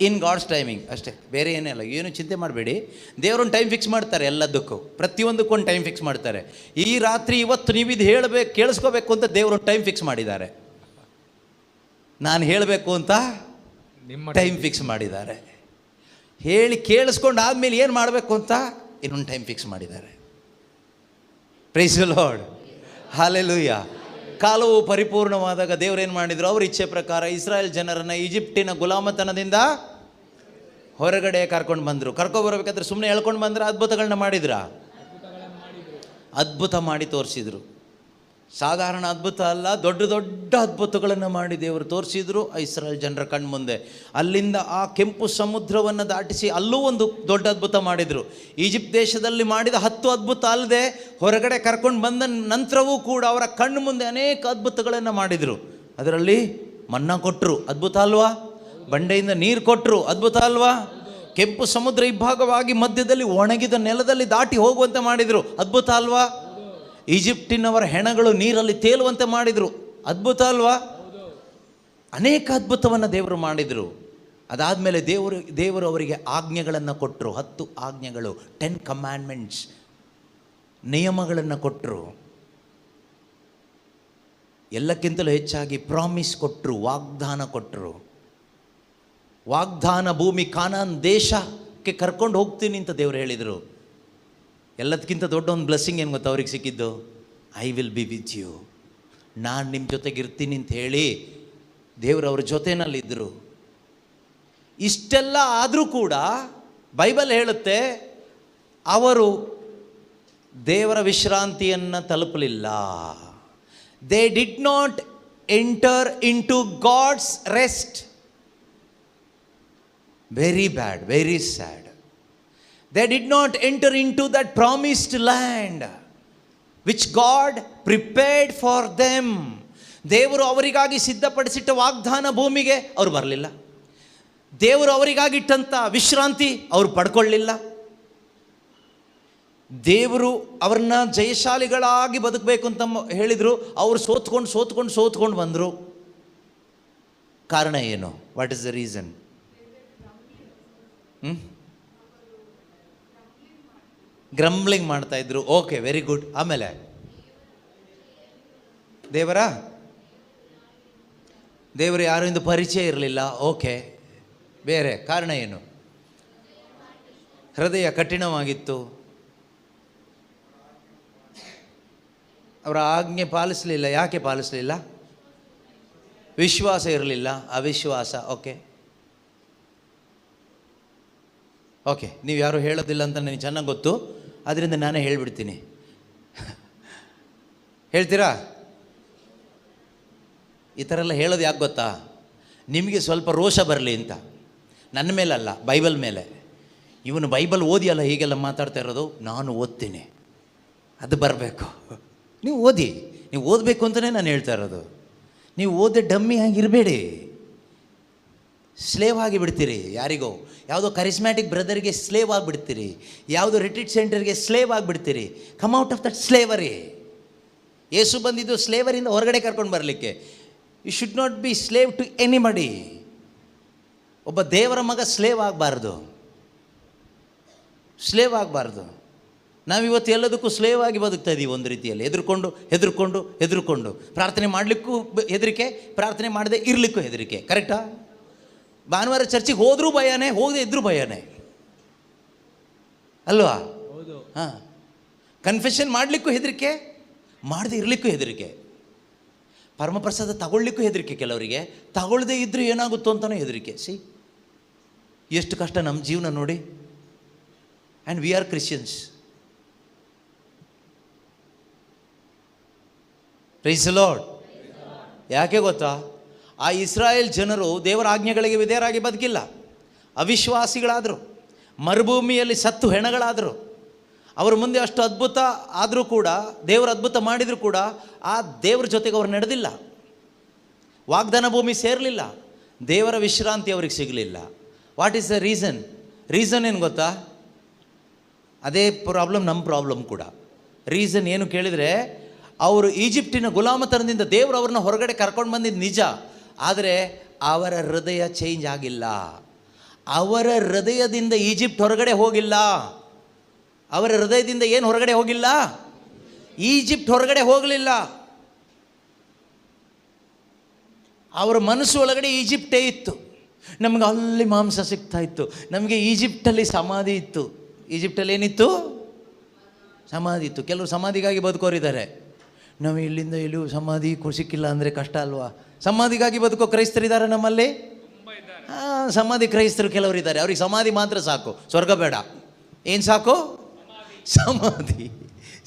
ಇನ್ ಗಾಡ್ಸ್ ಟೈಮಿಂಗ್ ಅಷ್ಟೇ, ಬೇರೆ ಏನೇ ಅಲ್ಲ. ಏನು ಚಿಂತೆ ಮಾಡಬೇಡಿ. ದೇವರೊಂದು ಟೈಮ್ ಫಿಕ್ಸ್ ಮಾಡ್ತಾರೆ ಎಲ್ಲದಕ್ಕೂ, ಪ್ರತಿಯೊಂದಕ್ಕೂ ಒಂದು ಟೈಮ್ ಫಿಕ್ಸ್ ಮಾಡ್ತಾರೆ. ಈ ರಾತ್ರಿ ಇವತ್ತು ನೀವು ಇದು ಹೇಳಬೇಕು, ಕೇಳಿಸ್ಕೋಬೇಕು ಅಂತ ದೇವರೊಂದು ಟೈಮ್ ಫಿಕ್ಸ್ ಮಾಡಿದ್ದಾರೆ. ನಾನು ಹೇಳಬೇಕು ಅಂತ ನಿಮ್ಮ ಟೈಮ್ ಫಿಕ್ಸ್ ಮಾಡಿದ್ದಾರೆ. ಹೇಳಿ ಕೇಳಿಸ್ಕೊಂಡು ಆದಮೇಲೆ ಏನು ಮಾಡಬೇಕು ಅಂತ ಇನ್ನೊಂದು ಟೈಮ್ ಫಿಕ್ಸ್ ಮಾಡಿದ್ದಾರೆ. Praise the lord, hallelujah. ಕಾಲವು ಪರಿಪೂರ್ಣವಾದಾಗ ದೇವರೇನು ಮಾಡಿದರು? ಅವ್ರ ಇಚ್ಛೆ ಪ್ರಕಾರ ಇಸ್ರಾಯೇಲ್ ಜನರನ್ನು ಈಜಿಪ್ಟಿನ ಗುಲಾಮತನದಿಂದ ಹೊರಗಡೆ ಕರ್ಕೊಂಡು ಬಂದರು. ಕರ್ಕೊಬರ್ಬೇಕಾದ್ರೆ ಸುಮ್ಮನೆ ಹೇಳ್ಕೊಂಡು ಬಂದ್ರೆ ಅದ್ಭುತಗಳನ್ನ ಮಾಡಿದ್ರ? ಅದ್ಭುತ ಮಾಡಿ ತೋರಿಸಿದರು. ಸಾಧಾರಣ ಅದ್ಭುತ ಅಲ್ಲ, ದೊಡ್ಡ ದೊಡ್ಡ ಅದ್ಭುತಗಳನ್ನು ಮಾಡಿ ದೇವರು ತೋರಿಸಿದರು ಇಸ್ರಾಯೇಲ್ ಜನರ ಕಣ್ಮುಂದೆ. ಅಲ್ಲಿಂದ ಆ ಕೆಂಪು ಸಮುದ್ರವನ್ನು ದಾಟಿಸಿ ಅಲ್ಲೂ ಒಂದು ದೊಡ್ಡ ಅದ್ಭುತ ಮಾಡಿದರು. ಈಜಿಪ್ಟ್ ದೇಶದಲ್ಲಿ ಮಾಡಿದ 10 ಅದ್ಭುತ ಅಲ್ಲದೆ ಹೊರಗಡೆ ಕರ್ಕೊಂಡು ಬಂದ ನಂತರವೂ ಕೂಡ ಅವರ ಕಣ್ಣು ಮುಂದೆ ಅನೇಕ ಅದ್ಭುತಗಳನ್ನು ಮಾಡಿದರು. ಅದರಲ್ಲಿ ಮನ್ನಾ ಕೊಟ್ಟರು, ಅದ್ಭುತ ಅಲ್ವಾ? ಬಂಡೆಯಿಂದ ನೀರು ಕೊಟ್ಟರು, ಅದ್ಭುತ ಅಲ್ವಾ? ಕೆಂಪು ಸಮುದ್ರ ಇಬ್ಬಾಗವಾಗಿ ಮಧ್ಯದಲ್ಲಿ ಒಣಗಿದ ನೆಲದಲ್ಲಿ ದಾಟಿ ಹೋಗುವಂತೆ ಮಾಡಿದರು, ಅದ್ಭುತ ಅಲ್ವಾ? ಈಜಿಪ್ಟಿನವರ ಹೆಣಗಳು ನೀರಲ್ಲಿ ತೇಲುವಂತೆ ಮಾಡಿದರು, ಅದ್ಭುತ ಅಲ್ವಾ? ಅನೇಕ ಅದ್ಭುತವನ್ನು ದೇವರು ಮಾಡಿದರು. ಅದಾದಮೇಲೆ ದೇವರು ಅವರಿಗೆ ಆಜ್ಞೆಗಳನ್ನು ಕೊಟ್ಟರು, 10 ಆಜ್ಞೆಗಳು, 10 ಕಮ್ಯಾಂಡ್ಮೆಂಟ್ಸ್, ನಿಯಮಗಳನ್ನು ಕೊಟ್ಟರು. ಎಲ್ಲಕ್ಕಿಂತಲೂ ಹೆಚ್ಚಾಗಿ ಪ್ರಾಮಿಸ್ ಕೊಟ್ಟರು, ವಾಗ್ದಾನ ಕೊಟ್ಟರು. ವಾಗ್ದಾನ ಭೂಮಿ ಕಾನಾನ್ ದೇಶಕ್ಕೆ ಕರ್ಕೊಂಡು ಹೋಗ್ತೀನಿ ಅಂತ ದೇವರು ಹೇಳಿದರು. ಎಲ್ಲದಕ್ಕಿಂತ ದೊಡ್ಡ ಒಂದು ಬ್ಲೆಸ್ಸಿಂಗ್ ಏನು ಗೊತ್ತಾ ಅವ್ರಿಗೆ ಸಿಕ್ಕಿದ್ದು? I will be with you, ನಾನು ನಿಮ್ಮ ಜೊತೆಗಿರ್ತೀನಿ ಅಂತ ಹೇಳಿ ದೇವರು ಅವ್ರ ಜೊತೆನಲ್ಲಿದ್ದರು. ಇಷ್ಟೆಲ್ಲ ಆದರೂ ಕೂಡ ಬೈಬಲ್ ಹೇಳುತ್ತೆ ಅವರು ದೇವರ ವಿಶ್ರಾಂತಿಯನ್ನು ತಲುಪಲಿಲ್ಲ. They did not enter in to God's rest. Very bad, very sad. They did not enter into that promised land which God prepared for them. ದೇವರು ಅವರಿಗಾಗಿ ಸಿದ್ಧಪಡಿಸಿಟ್ಟ ವಾಗ್ದಾನ ಭೂಮಿಗೆ ಅವರು ಬರಲಿಲ್ಲ. ದೇವರು ಅವರಿಗಾಗಿಟ್ಟಂಥ ವಿಶ್ರಾಂತಿ ಅವರು ಪಡ್ಕೊಳ್ಳಿಲ್ಲ. ದೇವರು ಅವ್ರನ್ನ ಜಯಶಾಲಿಗಳಾಗಿ ಬದುಕಬೇಕು ಅಂತ ಹೇಳಿದರು. ಅವರು ಸೋತ್ಕೊಂಡು ಬಂದರು. ಕಾರಣ ಏನು? What is the reason? Grumbling ಮಾಡ್ತಾಯಿದ್ರು. Okay, very good. ಆಮೇಲೆ ದೇವರು ಯಾರು ಇಂದು ಪರಿಚಯ ಇರಲಿಲ್ಲ. ಓಕೆ, ಬೇರೆ ಕಾರಣ ಏನು? ಹೃದಯ ಕಠಿಣವಾಗಿತ್ತು. ಅವರ ಆಜ್ಞೆ ಪಾಲಿಸಲಿಲ್ಲ. ಯಾಕೆ ಪಾಲಿಸಲಿಲ್ಲ? ವಿಶ್ವಾಸ ಇರಲಿಲ್ಲ, ಅವಿಶ್ವಾಸ. ಓಕೆ, ನೀವು ಯಾರು ಹೇಳೋದಿಲ್ಲ ಅಂತ ನನಗೆ ಚೆನ್ನಾಗಿ ಗೊತ್ತು, ಅದರಿಂದ ನಾನೇ ಹೇಳಿಬಿಡ್ತೀನಿ. ಹೇಳ್ತೀರಾ? ಈ ಥರ ಎಲ್ಲ ಹೇಳೋದು ಯಾಕೆ ಗೊತ್ತಾ? ನಿಮಗೆ ಸ್ವಲ್ಪ ರೋಷ ಬರಲಿ ಅಂತ. ನನ್ನ ಮೇಲಲ್ಲ, ಬೈಬಲ್ ಮೇಲೆ. ಇವನು ಬೈಬಲ್ ಓದಿಯಲ್ಲ ಹೀಗೆಲ್ಲ ಮಾತಾಡ್ತಾ ಇರೋದು. ನಾನು ಓದ್ತೀನಿ, ಅದು ಬರಬೇಕು. ನೀವು ಓದಿ, ನೀವು ಓದಬೇಕು ಅಂತಲೇ ನಾನು ಹೇಳ್ತಾ ಇರೋದು. ನೀವು ಓದಿ ಡಮ್ಮಿ ಆಗಿರಬೇಡಿ. ಸ್ಲೇವ್ ಆಗಿಬಿಡ್ತೀರಿ ಯಾರಿಗೋ. ಯಾವುದೋ ಕರಿಸ್ಮ್ಯಾಟಿಕ್ ಬ್ರದರ್ಗೆ ಸ್ಲೇವ್ ಆಗಿಬಿಡ್ತೀರಿ, ಯಾವುದೋ ರಿಟ್ರೀಟ್ ಸೆಂಟರ್ಗೆ ಸ್ಲೇವ್ ಆಗಿಬಿಡ್ತೀರಿ. Come out of that slavery. ಯೇಸು ಬಂದಿದ್ದು ಸ್ಲೇವರಿಂದ ಹೊರಗಡೆ ಕರ್ಕೊಂಡು ಬರಲಿಕ್ಕೆ. You should not be slave to anybody. ಒಬ್ಬ ದೇವರ ಮಗ ಸ್ಲೇವ್ ಆಗಬಾರ್ದು, ಸ್ಲೇವ್ ಆಗಬಾರ್ದು. ನಾವಿವತ್ತು ಎಲ್ಲದಕ್ಕೂ ಸ್ಲೇವ್ ಆಗಿ ಬದುಕ್ತಾ ಇದ್ದೀವಿ ಒಂದು ರೀತಿಯಲ್ಲಿ. ಹೆದರ್ಕೊಂಡು ಪ್ರಾರ್ಥನೆ ಮಾಡಲಿಕ್ಕೂ ಹೆದರಿಕೆ, ಪ್ರಾರ್ಥನೆ ಮಾಡದೆ ಇರಲಿಕ್ಕೂ ಹೆದರಿಕೆ. ಕರೆಕ್ಟಾ? ಭಾನುವಾರ ಚರ್ಚಿಗೆ ಹೋದರೂ ಭಯನೇ, ಹೋಗದೆ ಇದ್ರೂ ಭಯನೇ ಅಲ್ವಾ? ಹಾಂ. ಕನ್ಫೆಷನ್ ಮಾಡಲಿಕ್ಕೂ ಹೆದರಿಕೆ, ಮಾಡದೆ ಇರಲಿಕ್ಕೂ ಹೆದರಿಕೆ. ಪರಮಪ್ರಸಾದ ತಗೊಳ್ಳಿಕ್ಕೂ ಹೆದರಿಕೆ ಕೆಲವರಿಗೆ, ತಗೊಳ್ಳದೆ ಇದ್ರೂ ಏನಾಗುತ್ತೋ ಅಂತಲೂ ಹೆದರಿಕೆ. ಎಷ್ಟು ಕಷ್ಟ ನಮ್ಮ ಜೀವನ ನೋಡಿ. And we are Christians. Praise the Lord. ಯಾಕೆ ಗೊತ್ತಾ? ಆ ಇಸ್ರಾಯೇಲ್ ಜನರು ದೇವರ ಆಜ್ಞೆಗಳಿಗೆ ವಿಧೇಯರಾಗಿ ಬದುಕಿಲ್ಲ, ಅವಿಶ್ವಾಸಿಗಳಾದರು. ಮರುಭೂಮಿಯಲ್ಲಿ ಸತ್ತು ಹೆಣಗಳಾದರು. ಅವ್ರ ಮುಂದೆ ಅಷ್ಟು ಅದ್ಭುತ ಆದರೂ ಕೂಡ, ದೇವರು ಅದ್ಭುತ ಮಾಡಿದರೂ ಕೂಡ ಆ ದೇವರ ಜೊತೆಗೆ ಅವ್ರು ನಡೆದಿಲ್ಲ. ವಾಗ್ದಾನ ಭೂಮಿ ಸೇರಲಿಲ್ಲ. ದೇವರ ವಿಶ್ರಾಂತಿ ಅವ್ರಿಗೆ ಸಿಗಲಿಲ್ಲ. What is the reason? Reason ಏನು ಗೊತ್ತಾ? ಅದೇ ಪ್ರಾಬ್ಲಮ್, ನಮ್ಮ ಪ್ರಾಬ್ಲಮ್ ಕೂಡ. ರೀಸನ್ ಏನು ಕೇಳಿದರೆ, ಅವರು ಈಜಿಪ್ಟಿನ ಗುಲಾಮತನದಿಂದ ದೇವರು ಅವ್ರನ್ನ ಹೊರಗಡೆ ಕರ್ಕೊಂಡು ಬಂದಿದ್ದು ನಿಜ, ಆದರೆ ಅವರ ಹೃದಯ ಚೇಂಜ್ ಆಗಿಲ್ಲ. ಅವರ ಹೃದಯದಿಂದ ಈಜಿಪ್ಟ್ ಹೊರಗಡೆ ಹೋಗಿಲ್ಲ. ಅವರ ಹೃದಯದಿಂದ ಏನು ಹೊರಗಡೆ ಹೋಗಿಲ್ಲ? ಈಜಿಪ್ಟ್ ಹೊರಗಡೆ ಹೋಗಲಿಲ್ಲ. ಅವರ ಮನಸ್ಸು ಒಳಗಡೆ ಈಜಿಪ್ಟೇ ಇತ್ತು. ನಮಗೆ ಅಲ್ಲಿ ಮಾಂಸ ಸಿಗ್ತಾ ಇತ್ತು, ನಮಗೆ ಈಜಿಪ್ಟಲ್ಲಿ ಸಮಾಧಿ ಇತ್ತು. ಈಜಿಪ್ಟಲ್ಲಿ ಏನಿತ್ತು? ಸಮಾಧಿ ಇತ್ತು. ಕೆಲವರು ಸಮಾಧಿಗಾಗಿ ಬದುಕೋರಿದ್ದಾರೆ. ನಾವು ಇಲ್ಲಿಂದ ಎಲ್ಲೂ ಸಮಾಧಿ ಸಿಕ್ಕಿಲ್ಲ ಅಂದರೆ ಕಷ್ಟ ಅಲ್ವಾ? ಸಮಾಧಿಗಾಗಿ ಬದುಕೋ ಕ್ರೈಸ್ತರಿದ್ದಾರೆ ನಮ್ಮಲ್ಲಿ. ಸಮಾಧಿ ಕ್ರೈಸ್ತರು ಕೆಲವರಿದ್ದಾರೆ. ಅವ್ರಿಗೆ ಸಮಾಧಿ ಮಾತ್ರ ಸಾಕು, ಸ್ವರ್ಗ ಬೇಡ. ಏನು ಸಾಕು? ಸಮಾಧಿ.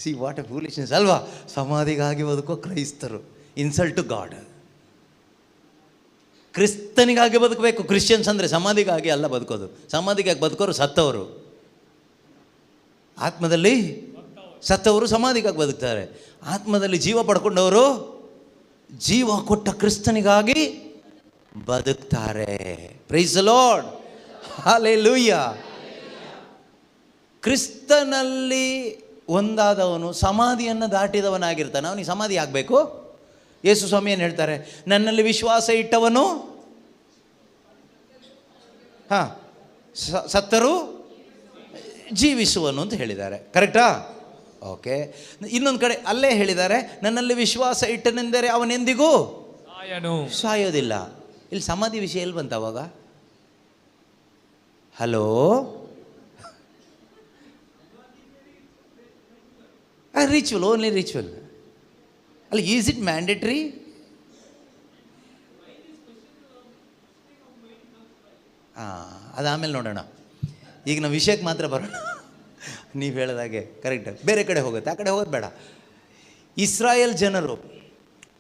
ಸಿ ವಾಟ್ ಎ ಫೂಲಿಶ್ನೆಸ್ ಅಲ್ವಾ? ಸಮಾಧಿಗಾಗಿ ಬದುಕೋ ಕ್ರೈಸ್ತರು, ಇನ್ಸಲ್ಟ್ ಟು ಗಾಡ್. ಕ್ರಿಸ್ತನಿಗಾಗಿ ಬದುಕಬೇಕು ಕ್ರಿಶ್ಚಿಯನ್ಸ್ ಅಂದರೆ, ಸಮಾಧಿಗಾಗಿ ಅಲ್ಲ ಬದುಕೋದು. ಸಮಾಧಿಗಾಗಿ ಬದುಕೋರು ಸತ್ತವರು, ಆತ್ಮದಲ್ಲಿ ಸತ್ತವರು ಸಮಾಧಿಗಾಗಿ ಬದುಕ್ತಾರೆ. ಆತ್ಮದಲ್ಲಿ ಜೀವ ಪಡ್ಕೊಂಡವರು ಜೀವ ಕೊಟ್ಟ ಕ್ರಿಸ್ತನಿಗಾಗಿ ಬದುಕ್ತಾರೆ. Praise the lord, hallelujah. ಕ್ರಿಸ್ತನಲ್ಲಿ ಒಂದಾದವನು ಸಮಾಧಿಯನ್ನು ದಾಟಿದವನಾಗಿರ್ತಾನೆ. ಅವನಿಗೆ ಸಮಾಧಿ ಆಗಬೇಕು. ಯೇಸು ಸ್ವಾಮಿ ಏನು ಹೇಳ್ತಾರೆ? ನನ್ನಲ್ಲಿ ವಿಶ್ವಾಸ ಇಟ್ಟವನು ಸತ್ತರೂ ಜೀವಿಸುವನು ಅಂತ ಹೇಳಿದ್ದಾರೆ. ಕರೆಕ್ಟಾ? ಓಕೆ. ಇನ್ನೊಂದು ಕಡೆ ಅಲ್ಲೇ ಹೇಳಿದ್ದಾರೆ, ನನ್ನಲ್ಲಿ ವಿಶ್ವಾಸ ಇಟ್ಟನೆಂದರೆ ಅವನೆಂದಿಗೂ ಸಾಯೋದಿಲ್ಲ. ಇಲ್ಲಿ ಸಮಾಧಿ ವಿಷಯ ಎಲ್ಲಿ ಬಂತ ಅವಾಗ? ಹಲೋ, ರಿಚುವಲ್, ಓನ್ಲಿ ರಿಚುವಲ್ ಅಲ್ಲ. Is it mandatory? ಅದು ಆಮೇಲೆ ನೋಡೋಣ. ಈಗ ನಾವು ವಿಷಯಕ್ಕೆ ಮಾತ್ರ ಬರೋಣ. ನೀವು ಹೇಳಿದಾಗೆ ಕರೆಕ್ಟ್. ಬೇರೆ ಕಡೆ ಹೋಗುತ್ತೆ, ಆ ಕಡೆ ಹೋಗೋದು ಬೇಡ. ಇಸ್ರಾಯೇಲ್ ಜನರು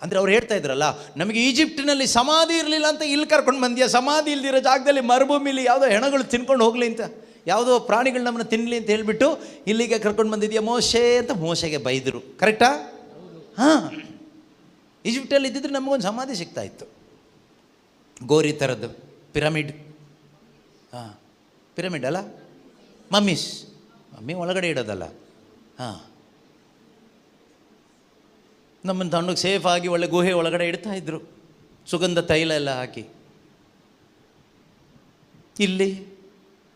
ಅಂದರೆ ಅವ್ರು ಹೇಳ್ತಾ ಇದ್ರಲ್ಲ, ನಮಗೆ ಈಜಿಪ್ಟಿನಲ್ಲಿ ಸಮಾಧಿ ಇರಲಿಲ್ಲ ಅಂತ ಇಲ್ಲಿ ಕರ್ಕೊಂಡು ಬಂದ್ಯಾ, ಸಮಾಧಿ ಇಲ್ದಿರೋ ಜಾಗದಲ್ಲಿ ಮರುಭೂಮಿಲಿ ಯಾವುದೋ ಹೆಣಗಳು ತಿನ್ಕೊಂಡು ಹೋಗಲಿ ಅಂತ, ಯಾವುದೋ ಪ್ರಾಣಿಗಳು ನಮ್ಮನ್ನು ತಿನ್ನಲಿ ಅಂತ ಹೇಳಿಬಿಟ್ಟು ಇಲ್ಲಿಗೆ ಕರ್ಕೊಂಡು ಬಂದಿದ್ಯಾ ಮೋಶೆ ಅಂತ ಮೋಶೆಗೆ ಬೈದರು. ಕರೆಕ್ಟಾ? ಹಾಂ, ಈಜಿಪ್ಟಲ್ಲಿ ಇದ್ದಿದ್ರೆ ನಮಗೊಂದು ಸಮಾಧಿ ಸಿಗ್ತಾ ಇತ್ತು, ಗೋರಿ ಥರದ್ದು, ಪಿರಮಿಡ್. ಹಾಂ, ಪಿರಮಿಡ್ ಅಲ್ಲ, ಮಮ್ಮಿ ಒಳಗಡೆ ಇಡೋದಲ್ಲ. ಹಾಂ, ನಮ್ಮನ್ನು ತಗೊಂಡೋಗಿ ಸೇಫ್ ಆಗಿ ಒಳ್ಳೆ ಗುಹೆ ಒಳಗಡೆ ಇಡ್ತಾ ಇದ್ರು, ಸುಗಂಧ ತೈಲ ಎಲ್ಲ ಹಾಕಿ. ಇಲ್ಲಿ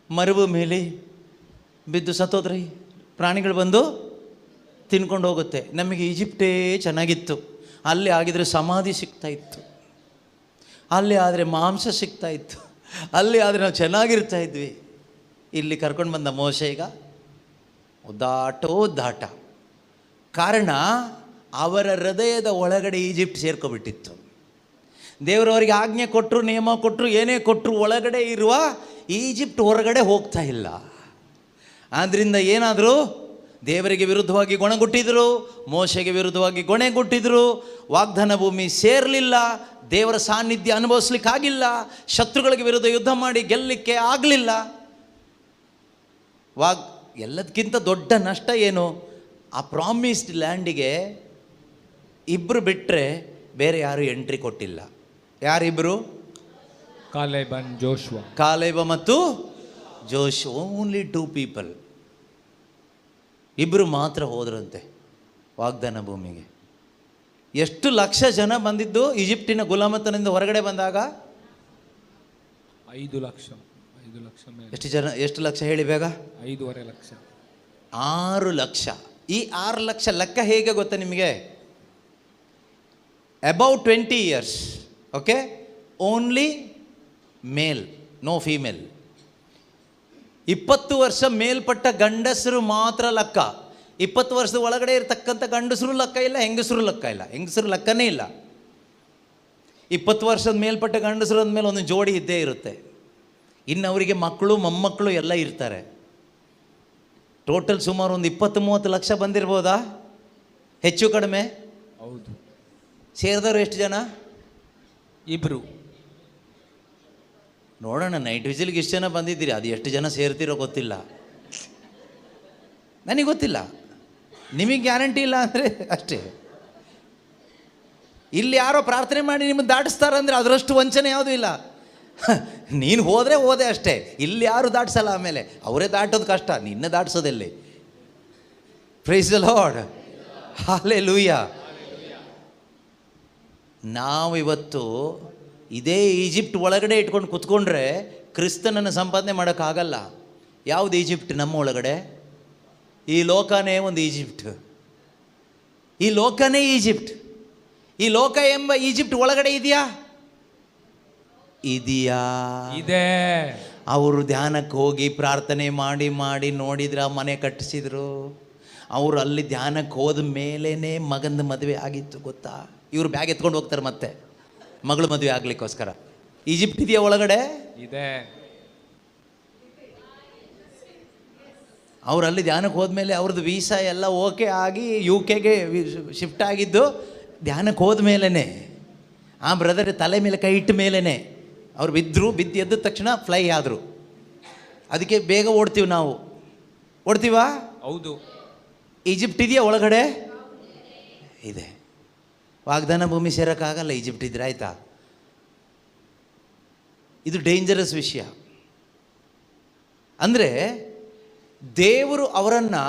ಮರುಭೂಮಿಯಲ್ಲಿ ಬಿದ್ದು ಸತ್ತೋದ್ರಿ, ಪ್ರಾಣಿಗಳು ಬಂದು ತಿನ್ಕೊಂಡು ಹೋಗುತ್ತೆ. ನಮಗೆ ಈಜಿಪ್ಟೇ ಚೆನ್ನಾಗಿತ್ತು, ಅಲ್ಲಿ ಆಗಿದ್ರೆ ಸಮಾಧಿ ಸಿಗ್ತಾ ಇತ್ತು, ಅಲ್ಲಿ ಆದರೆ ಮಾಂಸ ಸಿಗ್ತಾ ಇತ್ತು, ಅಲ್ಲಿ ಆದರೆ ನಾವು ಚೆನ್ನಾಗಿರ್ತಾ ಇದ್ವಿ. ಇಲ್ಲಿ ಕರ್ಕೊಂಡು ಬಂದ ಮೋಶೆ ಈಗ ಉದ್ದಾಟ. ಕಾರಣ ಅವರ ಹೃದಯದ ಒಳಗಡೆ ಈಜಿಪ್ಟ್ ಸೇರ್ಕೊಬಿಟ್ಟಿತ್ತು. ದೇವರವರಿಗೆ ಆಜ್ಞೆ ಕೊಟ್ಟರು, ನಿಯಮ ಕೊಟ್ಟರು, ಏನೇ ಕೊಟ್ಟರು, ಒಳಗಡೆ ಇರುವ ಈಜಿಪ್ಟ್ ಹೊರಗಡೆ ಹೋಗ್ತಾ ಇಲ್ಲ. ಆದ್ದರಿಂದ ಏನಾದರೂ ದೇವರಿಗೆ ವಿರುದ್ಧವಾಗಿ ಗೊಣಗುಟ್ಟಿದ್ರು, ಮೋಶೆಗೆ ವಿರುದ್ಧವಾಗಿ ಗೊಣಗುಟ್ಟಿದ್ರು. ವಾಗ್ದಾನ ಭೂಮಿ ಸೇರಲಿಲ್ಲ, ದೇವರ ಸಾನ್ನಿಧ್ಯ ಅನುಭವಿಸ್ಲಿಕ್ಕಾಗಿಲ್ಲ, ಶತ್ರುಗಳಿಗೆ ವಿರುದ್ಧ ಯುದ್ಧ ಮಾಡಿ ಗೆಲ್ಲಲಿಕ್ಕೆ ಆಗಲಿಲ್ಲ. ಎಲ್ಲದಕ್ಕಿಂತ ದೊಡ್ಡ ನಷ್ಟ ಏನು? ಆ ಪ್ರಾಮಿಸ್ಡ್ ಲ್ಯಾಂಡಿಗೆ ಇಬ್ಬರು ಬಿಟ್ಟರೆ ಬೇರೆ ಯಾರು ಎಂಟ್ರಿ ಕೊಟ್ಟಿಲ್ಲ. ಯಾರಿಬ್ಬರು? ಕಾಲೇಬ ಮತ್ತು ಜೋಶುವ. ಓನ್ಲಿ 2 ಪೀಪಲ್, ಇಬ್ಬರು ಮಾತ್ರ ಹೋದ್ರಂತೆ ವಾಗ್ದಾನ ಭೂಮಿಗೆ. ಎಷ್ಟು ಲಕ್ಷ ಜನ ಬಂದಿದ್ದು ಈಜಿಪ್ಟಿನ ಗುಲಾಮತನದಿಂದ ಹೊರಗಡೆ ಬಂದಾಗ? 5 ಲಕ್ಷ. ಎಷ್ಟು ಜನ? ಎಷ್ಟು ಲಕ್ಷ ಹೇಳಿ ಬೇಗ? 5.5 ಲಕ್ಷ. 6 ಲಕ್ಷ. ಈ 6 ಲಕ್ಷ ಲೆಕ್ಕ ಹೇಗೆ ಗೊತ್ತಾ ನಿಮಗೆ? About 20 years, okay, only male, no female. 20 ವರ್ಷ ಮೇಲ್ಪಟ್ಟ ಗಂಡಸರು ಮಾತ್ರ ಲೆಕ್ಕ. 20 ವರ್ಷದ ಒಳಗಡೆ ಇರತಕ್ಕಂಥ ಗಂಡಸರು ಲೆಕ್ಕ ಇಲ್ಲ, ಹೆಂಗಸರು ಲೆಕ್ಕ ಇಲ್ಲ. ಹೆಂಗಸರು ಲೆಕ್ಕನೇ ಇಲ್ಲ. 20 ವರ್ಷದ ಮೇಲ್ಪಟ್ಟ ಗಂಡಸರು ಅಂದಮೇಲೆ ಒಂದು ಜೋಡಿ ಇದ್ದೇ ಇರುತ್ತೆ. ಇನ್ನು ಅವರಿಗೆ ಮಕ್ಕಳು ಮೊಮ್ಮಕ್ಕಳು ಎಲ್ಲ ಇರ್ತಾರೆ. ಟೋಟಲ್ ಸುಮಾರು ಒಂದು 20-30 ಲಕ್ಷ ಬಂದಿರ್ಬೋದಾ, ಹೆಚ್ಚು ಕಡಿಮೆ? ಹೌದು. ಸೇರಿದವರು ಎಷ್ಟು ಜನ? ಇಬ್ಬರು. ನೋಡೋಣ, ನೈಟ್ ವಿಜಿಲ್ಗೆ ಇಷ್ಟು ಜನ ಬಂದಿದ್ದೀರಿ, ಅದು ಎಷ್ಟು ಜನ ಸೇರ್ತಿರೋ ಗೊತ್ತಿಲ್ಲ, ನನಗೆ ಗೊತ್ತಿಲ್ಲ. ನಿಮಗೆ ಗ್ಯಾರಂಟಿ ಇಲ್ಲ ಅಂದರೆ ಅಷ್ಟೇ. ಇಲ್ಲಿ ಯಾರೋ ಪ್ರಾರ್ಥನೆ ಮಾಡಿ ನಿಮ್ಮನ್ನು ದಾಟಿಸ್ತಾರಂದರೆ ಅದರಷ್ಟು ವಂಚನೆ ಯಾವುದೂ ಇಲ್ಲ. ನೀನು ಹೋದೆ ಅಷ್ಟೇ. ಇಲ್ಲಿ ಯಾರು ದಾಟಿಸಲ್ಲ. ಆಮೇಲೆ ಅವರೇ ದಾಟೋದು ಕಷ್ಟ, ನಿನ್ನ ದಾಟಿಸೋದೆಲ್ಲಿ? Praise the lord, hallelujah. ನಾವು ಇವತ್ತು ಇದೇ ಈಜಿಪ್ಟ್ ಒಳಗಡೆ ಇಟ್ಕೊಂಡು ಕೂತ್ಕೊಂಡ್ರೆ ಕ್ರಿಸ್ತನನ್ನು ಸಂಪಾದನೆ ಮಾಡೋಕ್ಕಾಗಲ್ಲ. ಯಾವುದು ಈಜಿಪ್ಟ್? ನಮ್ಮ ಒಳಗಡೆ ಈ ಲೋಕನೇ ಒಂದು ಈಜಿಪ್ಟ್. ಈ ಲೋಕನೇ ಈಜಿಪ್ಟ್. ಈ ಲೋಕ ಎಂಬ ಈಜಿಪ್ಟ್ ಒಳಗಡೆ ಇದೆಯಾ? ಇದೆ. ಅವರು ಧ್ಯಾನಕ್ಕೆ ಹೋಗಿ ಪ್ರಾರ್ಥನೆ ಮಾಡಿ ಮಾಡಿ ನೋಡಿದ್ರೆ ಮನೆ ಕಟ್ಟಿಸಿದ್ರು. ಅವರು ಅಲ್ಲಿ ಧ್ಯಾನಕ್ಕೆ ಹೋದ ಮೇಲೇ ಮಗಂದು ಮದುವೆ ಆಗಿತ್ತು, ಗೊತ್ತಾ? ಇವರು ಬ್ಯಾಗ್ ಎತ್ಕೊಂಡು ಹೋಗ್ತಾರೆ ಮತ್ತೆ ಮಗಳು ಮದುವೆ ಆಗ್ಲಿಕ್ಕೋಸ್ಕರ. ಈಜಿಪ್ಟ್ ಇದೆಯಾ ಒಳಗಡೆ? ಇದೆ. ಅವ್ರು ಅಲ್ಲಿ ಧ್ಯಾನಕ್ಕೆ ಹೋದ್ಮೇಲೆ ಅವ್ರದ್ದು ವೀಸಾ ಎಲ್ಲ ಓಕೆ ಆಗಿ UK ಶಿಫ್ಟ್ ಆಗಿದ್ದು ಧ್ಯಾನಕ್ಕೆ ಹೋದ್ಮೇಲೆ ಆ ಬ್ರದರ್ ತಲೆ ಮೇಲೆ ಕೈ ಇಟ್ಟ ಮೇಲೇ ಅವ್ರು ಬಿದ್ದು ಎದ್ದ ತಕ್ಷಣ ಫ್ಲೈ ಆದರು. ಅದಕ್ಕೆ ಬೇಗ ಓಡ್ತೀವಿ ನಾವು. ಓಡ್ತೀವಾ? ಹೌದು. ಈಜಿಪ್ಟ್ ಇದೆಯಾ ಒಳಗಡೆ? ಇದೆ. ವಾಗ್ದಾನ ಭೂಮಿ ಸೇರೋಕ್ಕಾಗಲ್ಲ ಈಜಿಪ್ಟ್ ಇದ್ರೆ, ಆಯಿತಾ? ಇದು ಡೇಂಜರಸ್ ವಿಷಯ. ಅಂದರೆ ದೇವರು ಅವರನ್ನು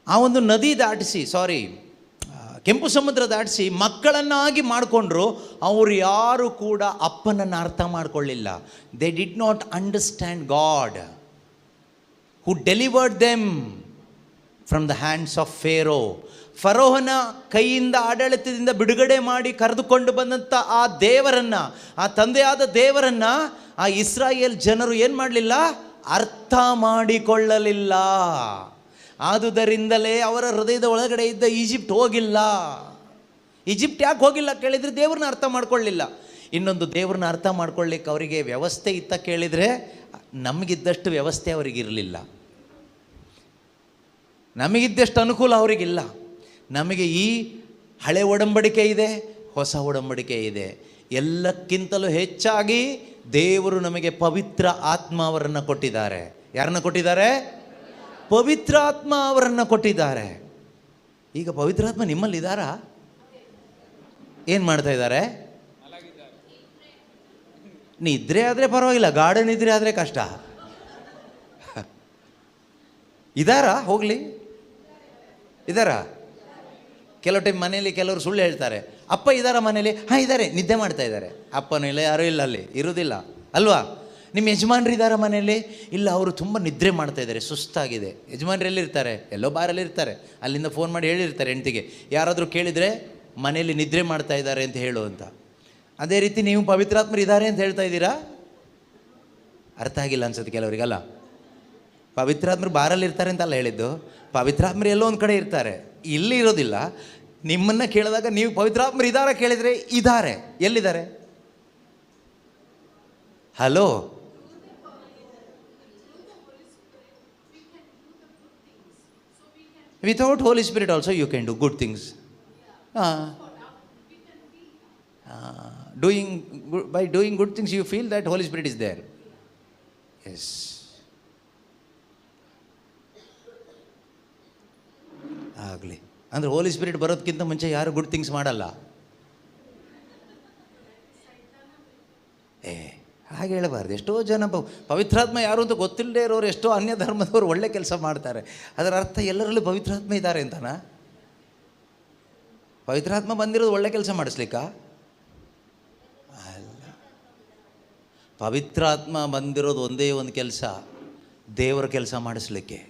ಆ ಒಂದು ನದಿ ದಾಟಿಸಿ, ಕೆಂಪು ಸಮುದ್ರ ದಾಟಿಸಿ ಮಕ್ಕಳನ್ನಾಗಿ ಮಾಡಿಕೊಂಡ್ರು. ಅವರು ಯಾರು ಕೂಡ ಅಪ್ಪನನ್ನು ಅರ್ಥ ಮಾಡಿಕೊಳ್ಳಿಲ್ಲ. They did not understand God who delivered them from the hands of Pharaoh. ಫರೋಹನ ಕೈಯಿಂದ ಆಡಳಿತದಿಂದ ಬಿಡುಗಡೆ ಮಾಡಿ ಕರೆದುಕೊಂಡು ಬಂದಂಥ ಆ ದೇವರನ್ನು, ಆ ತಂದೆಯಾದ ದೇವರನ್ನು ಆ ಇಸ್ರಾಯೇಲ್ ಜನರು ಏನು ಮಾಡಲಿಲ್ಲ? ಅರ್ಥ ಮಾಡಿಕೊಳ್ಳಲಿಲ್ಲ. ಆದುದರಿಂದಲೇ ಅವರ ಹೃದಯದ ಒಳಗಡೆ ಇದ್ದ ಈಜಿಪ್ಟ್ ಹೋಗಿಲ್ಲ. ಈಜಿಪ್ಟ್ ಯಾಕೆ ಹೋಗಿಲ್ಲ ಕೇಳಿದರೆ ದೇವ್ರನ್ನ ಅರ್ಥ ಮಾಡ್ಕೊಳ್ಳಿಲ್ಲ. ಇನ್ನೊಂದು, ದೇವ್ರನ್ನ ಅರ್ಥ ಮಾಡ್ಕೊಳ್ಳಿಕ್ಕೆ ಅವರಿಗೆ ವ್ಯವಸ್ಥೆ ಇತ್ತ ಕೇಳಿದರೆ ನಮಗಿದ್ದಷ್ಟು ವ್ಯವಸ್ಥೆ ಅವರಿಗಿರಲಿಲ್ಲ. ನಮಗಿದ್ದಷ್ಟು ಅನುಕೂಲ ಅವರಿಗಿಲ್ಲ. ನಮಗೆ ಈ ಹಳೆ ಒಡಂಬಡಿಕೆ ಇದೆ, ಹೊಸ ಒಡಂಬಡಿಕೆ ಇದೆ. ಎಲ್ಲಕ್ಕಿಂತಲೂ ಹೆಚ್ಚಾಗಿ ದೇವರು ನಮಗೆ ಪವಿತ್ರ ಆತ್ಮ ಅವರನ್ನು ಕೊಟ್ಟಿದ್ದಾರೆ. ಯಾರನ್ನು ಕೊಟ್ಟಿದ್ದಾರೆ? ಪವಿತ್ರ ಆತ್ಮ ಅವರನ್ನು ಕೊಟ್ಟಿದ್ದಾರೆ. ಈಗ ಪವಿತ್ರಾತ್ಮ ನಿಮ್ಮಲ್ಲಿದ್ದಾರಾ? ಏನು ಮಾಡ್ತಾ ಇದ್ದಾರೆ? ನಿದ್ರೆ ಆದರೆ ಪರವಾಗಿಲ್ಲ, ಗಾರ್ಡನ್ ನಿದ್ರೆ ಆದರೆ ಕಷ್ಟ. ಇದ್ದಾರಾ? ಹೋಗಲಿ, ಇದ್ದಾರಾ? ಕೆಲವು ಟೈಮ್ ಮನೇಲಿ ಕೆಲವರು ಸುಳ್ಳು ಹೇಳ್ತಾರೆ. ಅಪ್ಪ ಇದ್ದಾರಾ ಮನೇಲಿ? ಹಾಂ ಇದ್ದಾರೆ, ನಿದ್ದೆ ಮಾಡ್ತಾ ಇದ್ದಾರೆ. ಅಪ್ಪನೂ ಇಲ್ಲ, ಯಾರೂ ಇಲ್ಲ, ಅಲ್ಲಿ ಇರೋದಿಲ್ಲ ಅಲ್ವಾ? ನಿಮ್ಮ ಯಜಮಾನ್ರು ಇದ್ದಾರಾ ಮನೇಲಿ? ಇಲ್ಲ, ಅವರು ತುಂಬ ನಿದ್ರೆ ಮಾಡ್ತಾ ಇದ್ದಾರೆ, ಸುಸ್ತಾಗಿದೆ. ಯಜಮಾನ್ರು ಎಲ್ಲಿರ್ತಾರೆ? ಎಲ್ಲೋ ಬಾರಲ್ಲಿ ಇರ್ತಾರೆ. ಅಲ್ಲಿಂದ ಫೋನ್ ಮಾಡಿ ಹೇಳಿರ್ತಾರೆ ಹೆಂಡ್ತಿಗೆ, ಯಾರಾದರೂ ಕೇಳಿದರೆ ಮನೇಲಿ ನಿದ್ರೆ ಮಾಡ್ತಾ ಇದ್ದಾರೆ ಅಂತ ಹೇಳು ಅಂತ. ಅದೇ ರೀತಿ ನೀವು ಪವಿತ್ರಾತ್ಮರು ಇದ್ದಾರೆ ಅಂತ ಹೇಳ್ತಾ ಇದ್ದೀರಾ? ಅರ್ಥ ಆಗಿಲ್ಲ ಅನ್ಸುತ್ತೆ ಕೆಲವರಿಗಲ್ಲ. ಪವಿತ್ರಾತ್ಮರು ಬಾರಲ್ಲಿ ಇರ್ತಾರೆ ಅಂತಲ್ಲ ಹೇಳಿದ್ದು, ಪವಿತ್ರಾತ್ಮರು ಎಲ್ಲೋ ಒಂದು ಕಡೆ ಇರ್ತಾರೆ, ಇಲ್ಲಿ ಇರೋದಿಲ್ಲ. ನಿಮ್ಮನ್ನು ಕೇಳಿದಾಗ ನೀವು ಪವಿತ್ರಾತ್ಮರು ಇದ್ದಾರೆ ಕೇಳಿದರೆ ಇದ್ದಾರೆ. ಎಲ್ಲಿದ್ದಾರೆ? Hello, without Holy Spirit also you can do good things. By doing good things you feel that Holy Spirit is there. Yes. ಆಗಲಿ ಅಂದರೆ ಹೋಲಿ ಸ್ಪಿರಿಟ್ ಬರೋದಕ್ಕಿಂತ ಮುಂಚೆ ಯಾರು ಗುಡ್ ಥಿಂಗ್ಸ್ ಮಾಡಲ್ಲ. ಹಾಗೆ ಹೇಳಬಾರ್ದು. ಎಷ್ಟೋ ಜನ ಪವಿತ್ರಾತ್ಮ ಯಾರು ಅಂತ ಗೊತ್ತಿಲ್ಲದೆ ಇರೋರು, ಎಷ್ಟೋ ಅನ್ಯ ಧರ್ಮದವರು ಒಳ್ಳೆ ಕೆಲಸ ಮಾಡ್ತಾರೆ. ಅದರ ಅರ್ಥ ಎಲ್ಲರಲ್ಲೂ ಪವಿತ್ರಾತ್ಮ ಇದ್ದಾರೆ ಅಂತನಾ? ಪವಿತ್ರಾತ್ಮ ಬಂದಿರೋದು ಒಳ್ಳೆ ಕೆಲಸ ಮಾಡಿಸ್ಲಿಕ್ಕ ಅಲ್ಲ. ಪವಿತ್ರಾತ್ಮ ಬಂದಿರೋದು ಒಂದೇ ಒಂದು ಕೆಲಸ, ದೇವರ ಕೆಲಸ ಮಾಡಿಸ್ಲಿಕ್ಕೆ.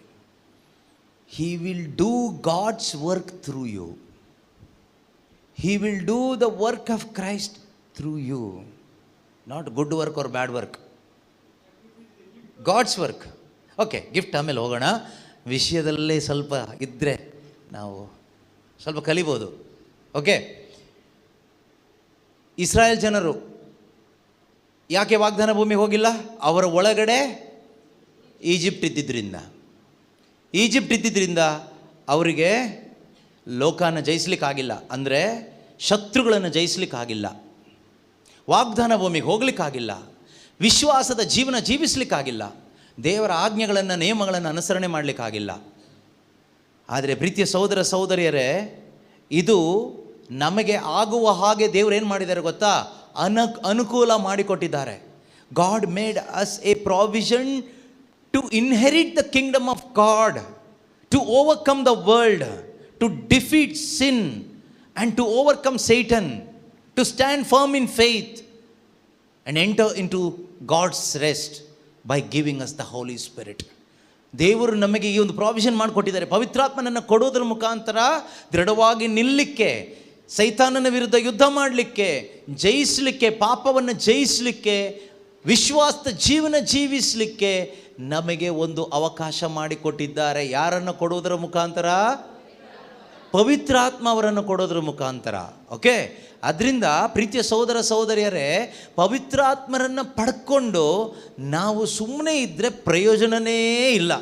He will do God's work through you. He will do the work of Christ through you. Not good work or bad work. God's work. Okay, gift ಆಮೇಲೆ ಹೋಗೋಣ. ವಿಷಯದಲ್ಲೇ ಸ್ವಲ್ಪ ಇದ್ದರೆ ನಾವು ಸ್ವಲ್ಪ ಕಲಿಬೋದು. ಓಕೆ, ಇಸ್ರಾಯೇಲ್ ಜನರು ಯಾಕೆ ವಾಗ್ದಾನ ಭೂಮಿಗೆ ಹೋಗಿಲ್ಲ? ಅವರ ಒಳಗಡೆ ಈಜಿಪ್ಟ್ ಇದ್ದಿದ್ದರಿಂದ ಅವರಿಗೆ ಲೋಕನ ಜಯಿಸ್ಲಿಕ್ಕಾಗಿಲ್ಲ. ಅಂದರೆ ಶತ್ರುಗಳನ್ನು ಜಯಿಸ್ಲಿಕ್ಕಾಗಿಲ್ಲ, ವಾಗ್ದಾನ ಭೂಮಿಗೆ ಹೋಗ್ಲಿಕ್ಕಾಗಿಲ್ಲ, ವಿಶ್ವಾಸದ ಜೀವನ ಜೀವಿಸ್ಲಿಕ್ಕಾಗಿಲ್ಲ, ದೇವರ ಆಜ್ಞೆಗಳನ್ನು ನಿಯಮಗಳನ್ನು ಅನುಸರಣೆ ಮಾಡಲಿಕ್ಕಾಗಿಲ್ಲ. ಆದರೆ ಪ್ರೀತಿಯ ಸಹೋದರ ಸಹೋದರಿಯರೇ, ಇದು ನಮಗೆ ಆಗುವ ಹಾಗೆ ದೇವರು ಏನು ಮಾಡಿದ್ದಾರೆ ಗೊತ್ತಾ? ಅನುಕೂಲ ಮಾಡಿಕೊಟ್ಟಿದ್ದಾರೆ. God made us A provision to inherit the kingdom of God, to overcome the world, to defeat sin and to overcome Satan, to stand firm in faith and enter into God's rest by giving us the Holy Spirit. ದೇವರು ನಮಗೆ ಈ ಒಂದು provision ಮಾಡಿಕೊಟ್ಟಿದ್ದಾರೆ. ಪವಿತ್ರಾತ್ಮನನ್ನು ಕೊಡೋದ್ರ ಮುಖಾಂತರ ದೃಢವಾಗಿ ನಿಲ್ಲಲಿಕ್ಕೆ, ಸೈತಾನನ ವಿರುದ್ಧ ಯುದ್ಧ ಮಾಡಲಿಕ್ಕೆ, ಜಯಿಸಲಿಕ್ಕೆ, ಪಾಪವನ್ನು ಜಯಿಸಲಿಕ್ಕೆ, ವಿಶ್ವಾಸದ ಜೀವನ ಜೀವಿಸಲಿಕ್ಕೆ ನಮಗೆ ಒಂದು ಅವಕಾಶ ಮಾಡಿಕೊಟ್ಟಿದ್ದಾರೆ. ಯಾರನ್ನು ಕೊಡುವುದರ ಮುಖಾಂತರ? ಪವಿತ್ರಾತ್ಮ ಅವರನ್ನು ಕೊಡೋದ್ರ ಮುಖಾಂತರ. ಓಕೆ, ಅದರಿಂದ ಪ್ರೀತಿಯ ಸಹೋದರ ಸಹೋದರಿಯರೇ, ಪವಿತ್ರಾತ್ಮರನ್ನು ಪಡ್ಕೊಂಡು ನಾವು ಸುಮ್ಮನೆ ಇದ್ದರೆ ಪ್ರಯೋಜನವೇ ಇಲ್ಲ.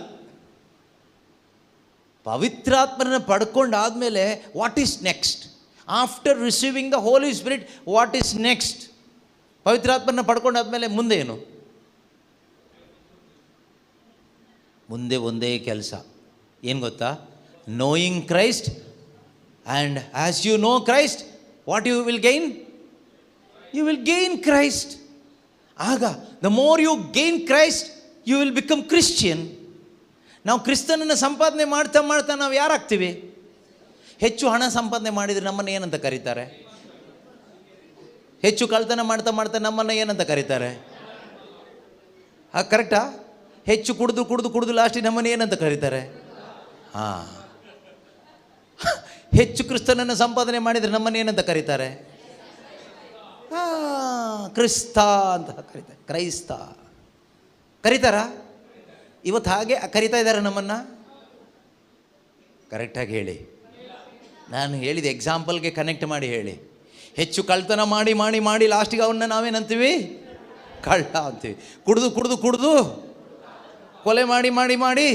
ಪವಿತ್ರಾತ್ಮರನ್ನ ಪಡ್ಕೊಂಡಾದ್ಮೇಲೆ what is next? After receiving the Holy Spirit what is next? ಪವಿತ್ರಾತ್ಮರನ್ನ ಪಡ್ಕೊಂಡಾದ್ಮೇಲೆ ಮುಂದೆ ಏನು? ಮುಂದೆ ಒಂದೇ ಕೆಲಸ, ಏನು ಗೊತ್ತಾ? Knowing Christ, and as you know Christ what you will gain? You will gain Christ. ಆಗ the more you gain Christ you will become Christian. ನಾವು ಕ್ರಿಸ್ತನನ್ನು ಸಂಪಾದನೆ ಮಾಡ್ತಾ ಮಾಡ್ತಾ ನಾವು ಯಾರಾಗ್ತೀವಿ? ಹೆಚ್ಚು ಹಣ ಸಂಪಾದನೆ ಮಾಡಿದರೆ ನಮ್ಮನ್ನು ಏನಂತ ಕರೀತಾರೆ? ಹೆಚ್ಚು ಕಳ್ತನ ಮಾಡ್ತಾ ಮಾಡ್ತಾ ನಮ್ಮನ್ನು ಏನಂತ ಕರೀತಾರೆ? ಕರೆಕ್ಟಾ? ಹೆಚ್ಚು ಕುಡಿದು ಕುಡಿದು ಕುಡಿದು ಲಾಸ್ಟಿಗೆ ನಮ್ಮನ್ನು ಏನಂತ ಕರೀತಾರೆ? ಹಾಂ. ಹೆಚ್ಚು ಕ್ರಿಸ್ತನನ್ನು ಸಂಪಾದನೆ ಮಾಡಿದರೆ ನಮ್ಮನ್ನು ಏನಂತ ಕರೀತಾರೆ? ಕ್ರಿಸ್ತ ಅಂತ ಕರೀತಾರೆ, ಕ್ರೈಸ್ತ ಕರೀತಾರಾ? ಇವತ್ತು ಹಾಗೆ ಕರೀತಾ ಇದ್ದಾರೆ ನಮ್ಮನ್ನು? ಕರೆಕ್ಟಾಗಿ ಹೇಳಿ. ನಾನು ಹೇಳಿದ ಎಕ್ಸಾಂಪಲ್ಗೆ ಕನೆಕ್ಟ್ ಮಾಡಿ ಹೇಳಿ. ಹೆಚ್ಚು ಕಳ್ತನ ಮಾಡಿ ಮಾಡಿ ಮಾಡಿ ಲಾಸ್ಟಿಗೆ ಅವನ್ನ ನಾವೇನಂತೀವಿ? ಕಳ್ಳ ಅಂತೀವಿ. ಕುಡಿದು ಕುಡಿದು ಕುಡಿದು ಕೊಲೆ ಮಾಡಿ ಮಾಡಿ ಮಾಡಿ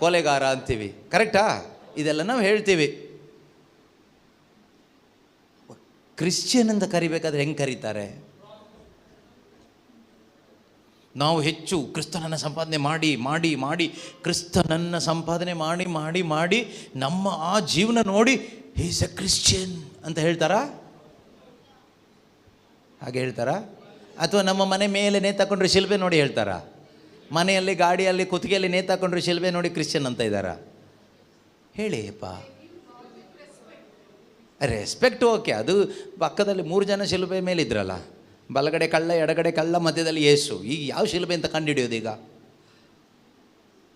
ಕೊಲೆಗಾರ ಅಂತೀವಿ. ಕರೆಕ್ಟಾ? ಇದೆಲ್ಲ ನಾವು ಹೇಳ್ತೀವಿ. ಕ್ರಿಶ್ಚಿಯನ್ ಅಂತ ಕರಿಬೇಕಾದ್ರೆ ಹೆಂಗೆ ಕರೀತಾರೆ? ನಾವು ಹೆಚ್ಚು ಕ್ರಿಸ್ತನನ್ನು ಸಂಪಾದನೆ ಮಾಡಿ ಮಾಡಿ ಮಾಡಿ ಕ್ರಿಸ್ತನನ್ನು ಸಂಪಾದನೆ ಮಾಡಿ ಮಾಡಿ ಮಾಡಿ ನಮ್ಮ ಆ ಜೀವನ ನೋಡಿ ಈಸ್ ಎ ಕ್ರಿಶ್ಚಿಯನ್ ಅಂತ ಹೇಳ್ತಾರಾ? ಹಾಗೆ ಹೇಳ್ತಾರಾ? ಅಥವಾ ನಮ್ಮ ಮನೆ ಮೇಲೆ ನೇತಾಕೊಂಡ್ರೆ ಶಿಲ್ಬೆ ನೋಡಿ ಹೇಳ್ತಾರಾ? ಮನೆಯಲ್ಲಿ ಗಾಡಿಯಲ್ಲಿ ಕುತ್ತಿಗೆಯಲ್ಲಿ ನೇತಾಕೊಂಡ್ರೆ ಶಿಲ್ಬೆ ನೋಡಿ ಕ್ರಿಶ್ಚಿಯನ್ ಅಂತ ಇದ್ದಾರಾ? ಹೇಳಿಯಪ್ಪ. ರೆಸ್ಪೆಕ್ಟ್ ಓಕೆ, ಅದು ಪಕ್ಕದಲ್ಲಿ 3 ಜನ ಶಿಲುಬೆ ಮೇಲಿದ್ರಲ್ಲ, ಬಲಗಡೆ ಕಳ್ಳ, ಎಡಗಡೆ ಕಳ್ಳ, ಮಧ್ಯದಲ್ಲಿ ಯೇಸು. ಈಗ ಯಾವ ಶಿಲುಬೆ ಅಂತ ಕಂಡುಹಿಡಿಯೋದು? ಈಗ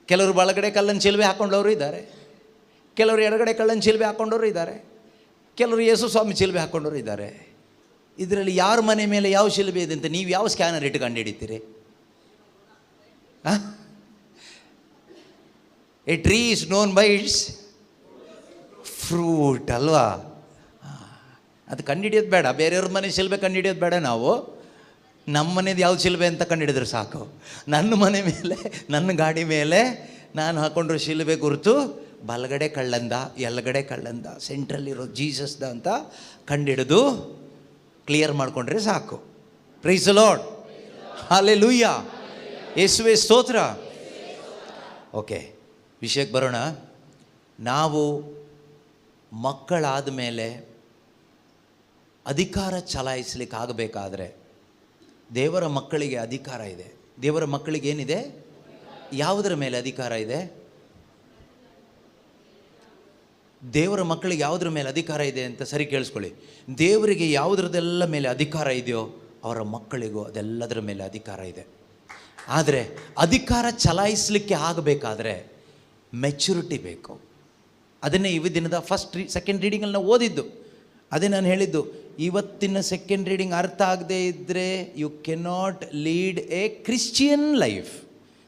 ಕೆಲವರು ಬಲಗಡೆ ಕಲ್ಲನ್ನು ಶಿಲುಬೆ ಹಾಕ್ಕೊಂಡವರು ಇದ್ದಾರೆ, ಕೆಲವರು ಎಡಗಡೆ ಕಳ್ಳನ ಶಿಲುಬೆ ಹಾಕ್ಕೊಂಡವರು ಇದ್ದಾರೆ, ಕೆಲವರು ಯೇಸು ಸ್ವಾಮಿ ಶಿಲುಬೆ ಹಾಕ್ಕೊಂಡವರು ಇದ್ದಾರೆ. ಇದರಲ್ಲಿ ಯಾರ ಮನೆ ಮೇಲೆ ಯಾವ ಶಿಲುಬೆ ಇದೆ ಅಂತ ನೀವು ಯಾವ ಸ್ಕ್ಯಾನರ್ ಇಟ್ಟು ಕಂಡುಹಿಡಿತೀರಿ? A tree is known by its fruit ಅಲ್ವಾ? ಅದು ಕಂಡುಹಿಡಿಯೋದು ಬೇಡ, ಬೇರೆಯವ್ರ ಮನೆ ಶಿಲ್ಬೆ ಕಂಡುಹಿಡಿಯೋದು ಬೇಡ. ನಾವು ನಮ್ಮ ಮನೇದು ಯಾವ್ದು ಶಿಲ್ಬೆ ಅಂತ ಕಂಡುಹಿಡಿದ್ರೆ ಸಾಕು. ನನ್ನ ಮನೆ ಮೇಲೆ, ನನ್ನ ಗಾಡಿ ಮೇಲೆ ನಾನು ಹಾಕೊಂಡ್ರೆ ಶಿಲ್ಬೆ ಗುರುತು ಬಲಗಡೆ ಕಳ್ಳಂದ, ಎಡಗಡೆ ಕಳ್ಳಂದ, ಸೆಂಟ್ರಲ್ಲಿರೋ ಜೀಸಸ್ದ ಅಂತ ಕಂಡುಹಿಡಿದು ಕ್ಲಿಯರ್ ಮಾಡಿಕೊಂಡ್ರೆ ಸಾಕು. ಪ್ರೈಸ್ ದಿ ಲಾರ್ಡ್, ಹಲ್ಲೆಲೂಯಾ, ಯೇಸುವೇ ಸ್ತೋತ್ರ. ಓಕೆ, ವಿಷಯಕ್ಕೆ ಬರೋಣ. ನಾವು ಮಕ್ಕಳಾದ ಮೇಲೆ ಅಧಿಕಾರ ಚಲಾಯಿಸಲಿಕ್ಕೆ ಆಗಬೇಕಾದ್ರೆ ದೇವರ ಮಕ್ಕಳಿಗೆ ಅಧಿಕಾರ ಇದೆ. ದೇವರ ಮಕ್ಕಳಿಗೆ ಏನಿದೆ? ಯಾವುದರ ಮೇಲೆ ಅಧಿಕಾರ ಇದೆ? ದೇವರ ಮಕ್ಕಳಿಗೆ ಯಾವುದರ ಮೇಲೆ ಅಧಿಕಾರ ಇದೆ ಅಂತ ಸರಿ ಕೇಳಿಸ್ಕೊಳ್ಳಿ. ದೇವರಿಗೆ ಯಾವುದ್ರದ್ದೆಲ್ಲ ಮೇಲೆ ಅಧಿಕಾರ ಇದೆಯೋ ಅವರ ಮಕ್ಕಳಿಗೂ ಅದೆಲ್ಲದರ ಮೇಲೆ ಅಧಿಕಾರ ಇದೆ. ಆದರೆ ಅಧಿಕಾರ ಚಲಾಯಿಸಲಿಕ್ಕೆ ಆಗಬೇಕಾದ್ರೆ ಮೆಚುರಿಟಿ ಬೇಕು. ಅದನ್ನೇ ಈ ದಿನದ ಸೆಕೆಂಡ್ ರೀಡಿಂಗಲ್ಲಿ ನಾವು ಓದಿದ್ದು. ಅದೇ ನಾನು ಹೇಳಿದ್ದು, ಇವತ್ತಿನ ಸೆಕೆಂಡ್ ರೀಡಿಂಗ್ ಅರ್ಥ ಆಗದೆ ಇದ್ದರೆ you cannot lead a Christian life.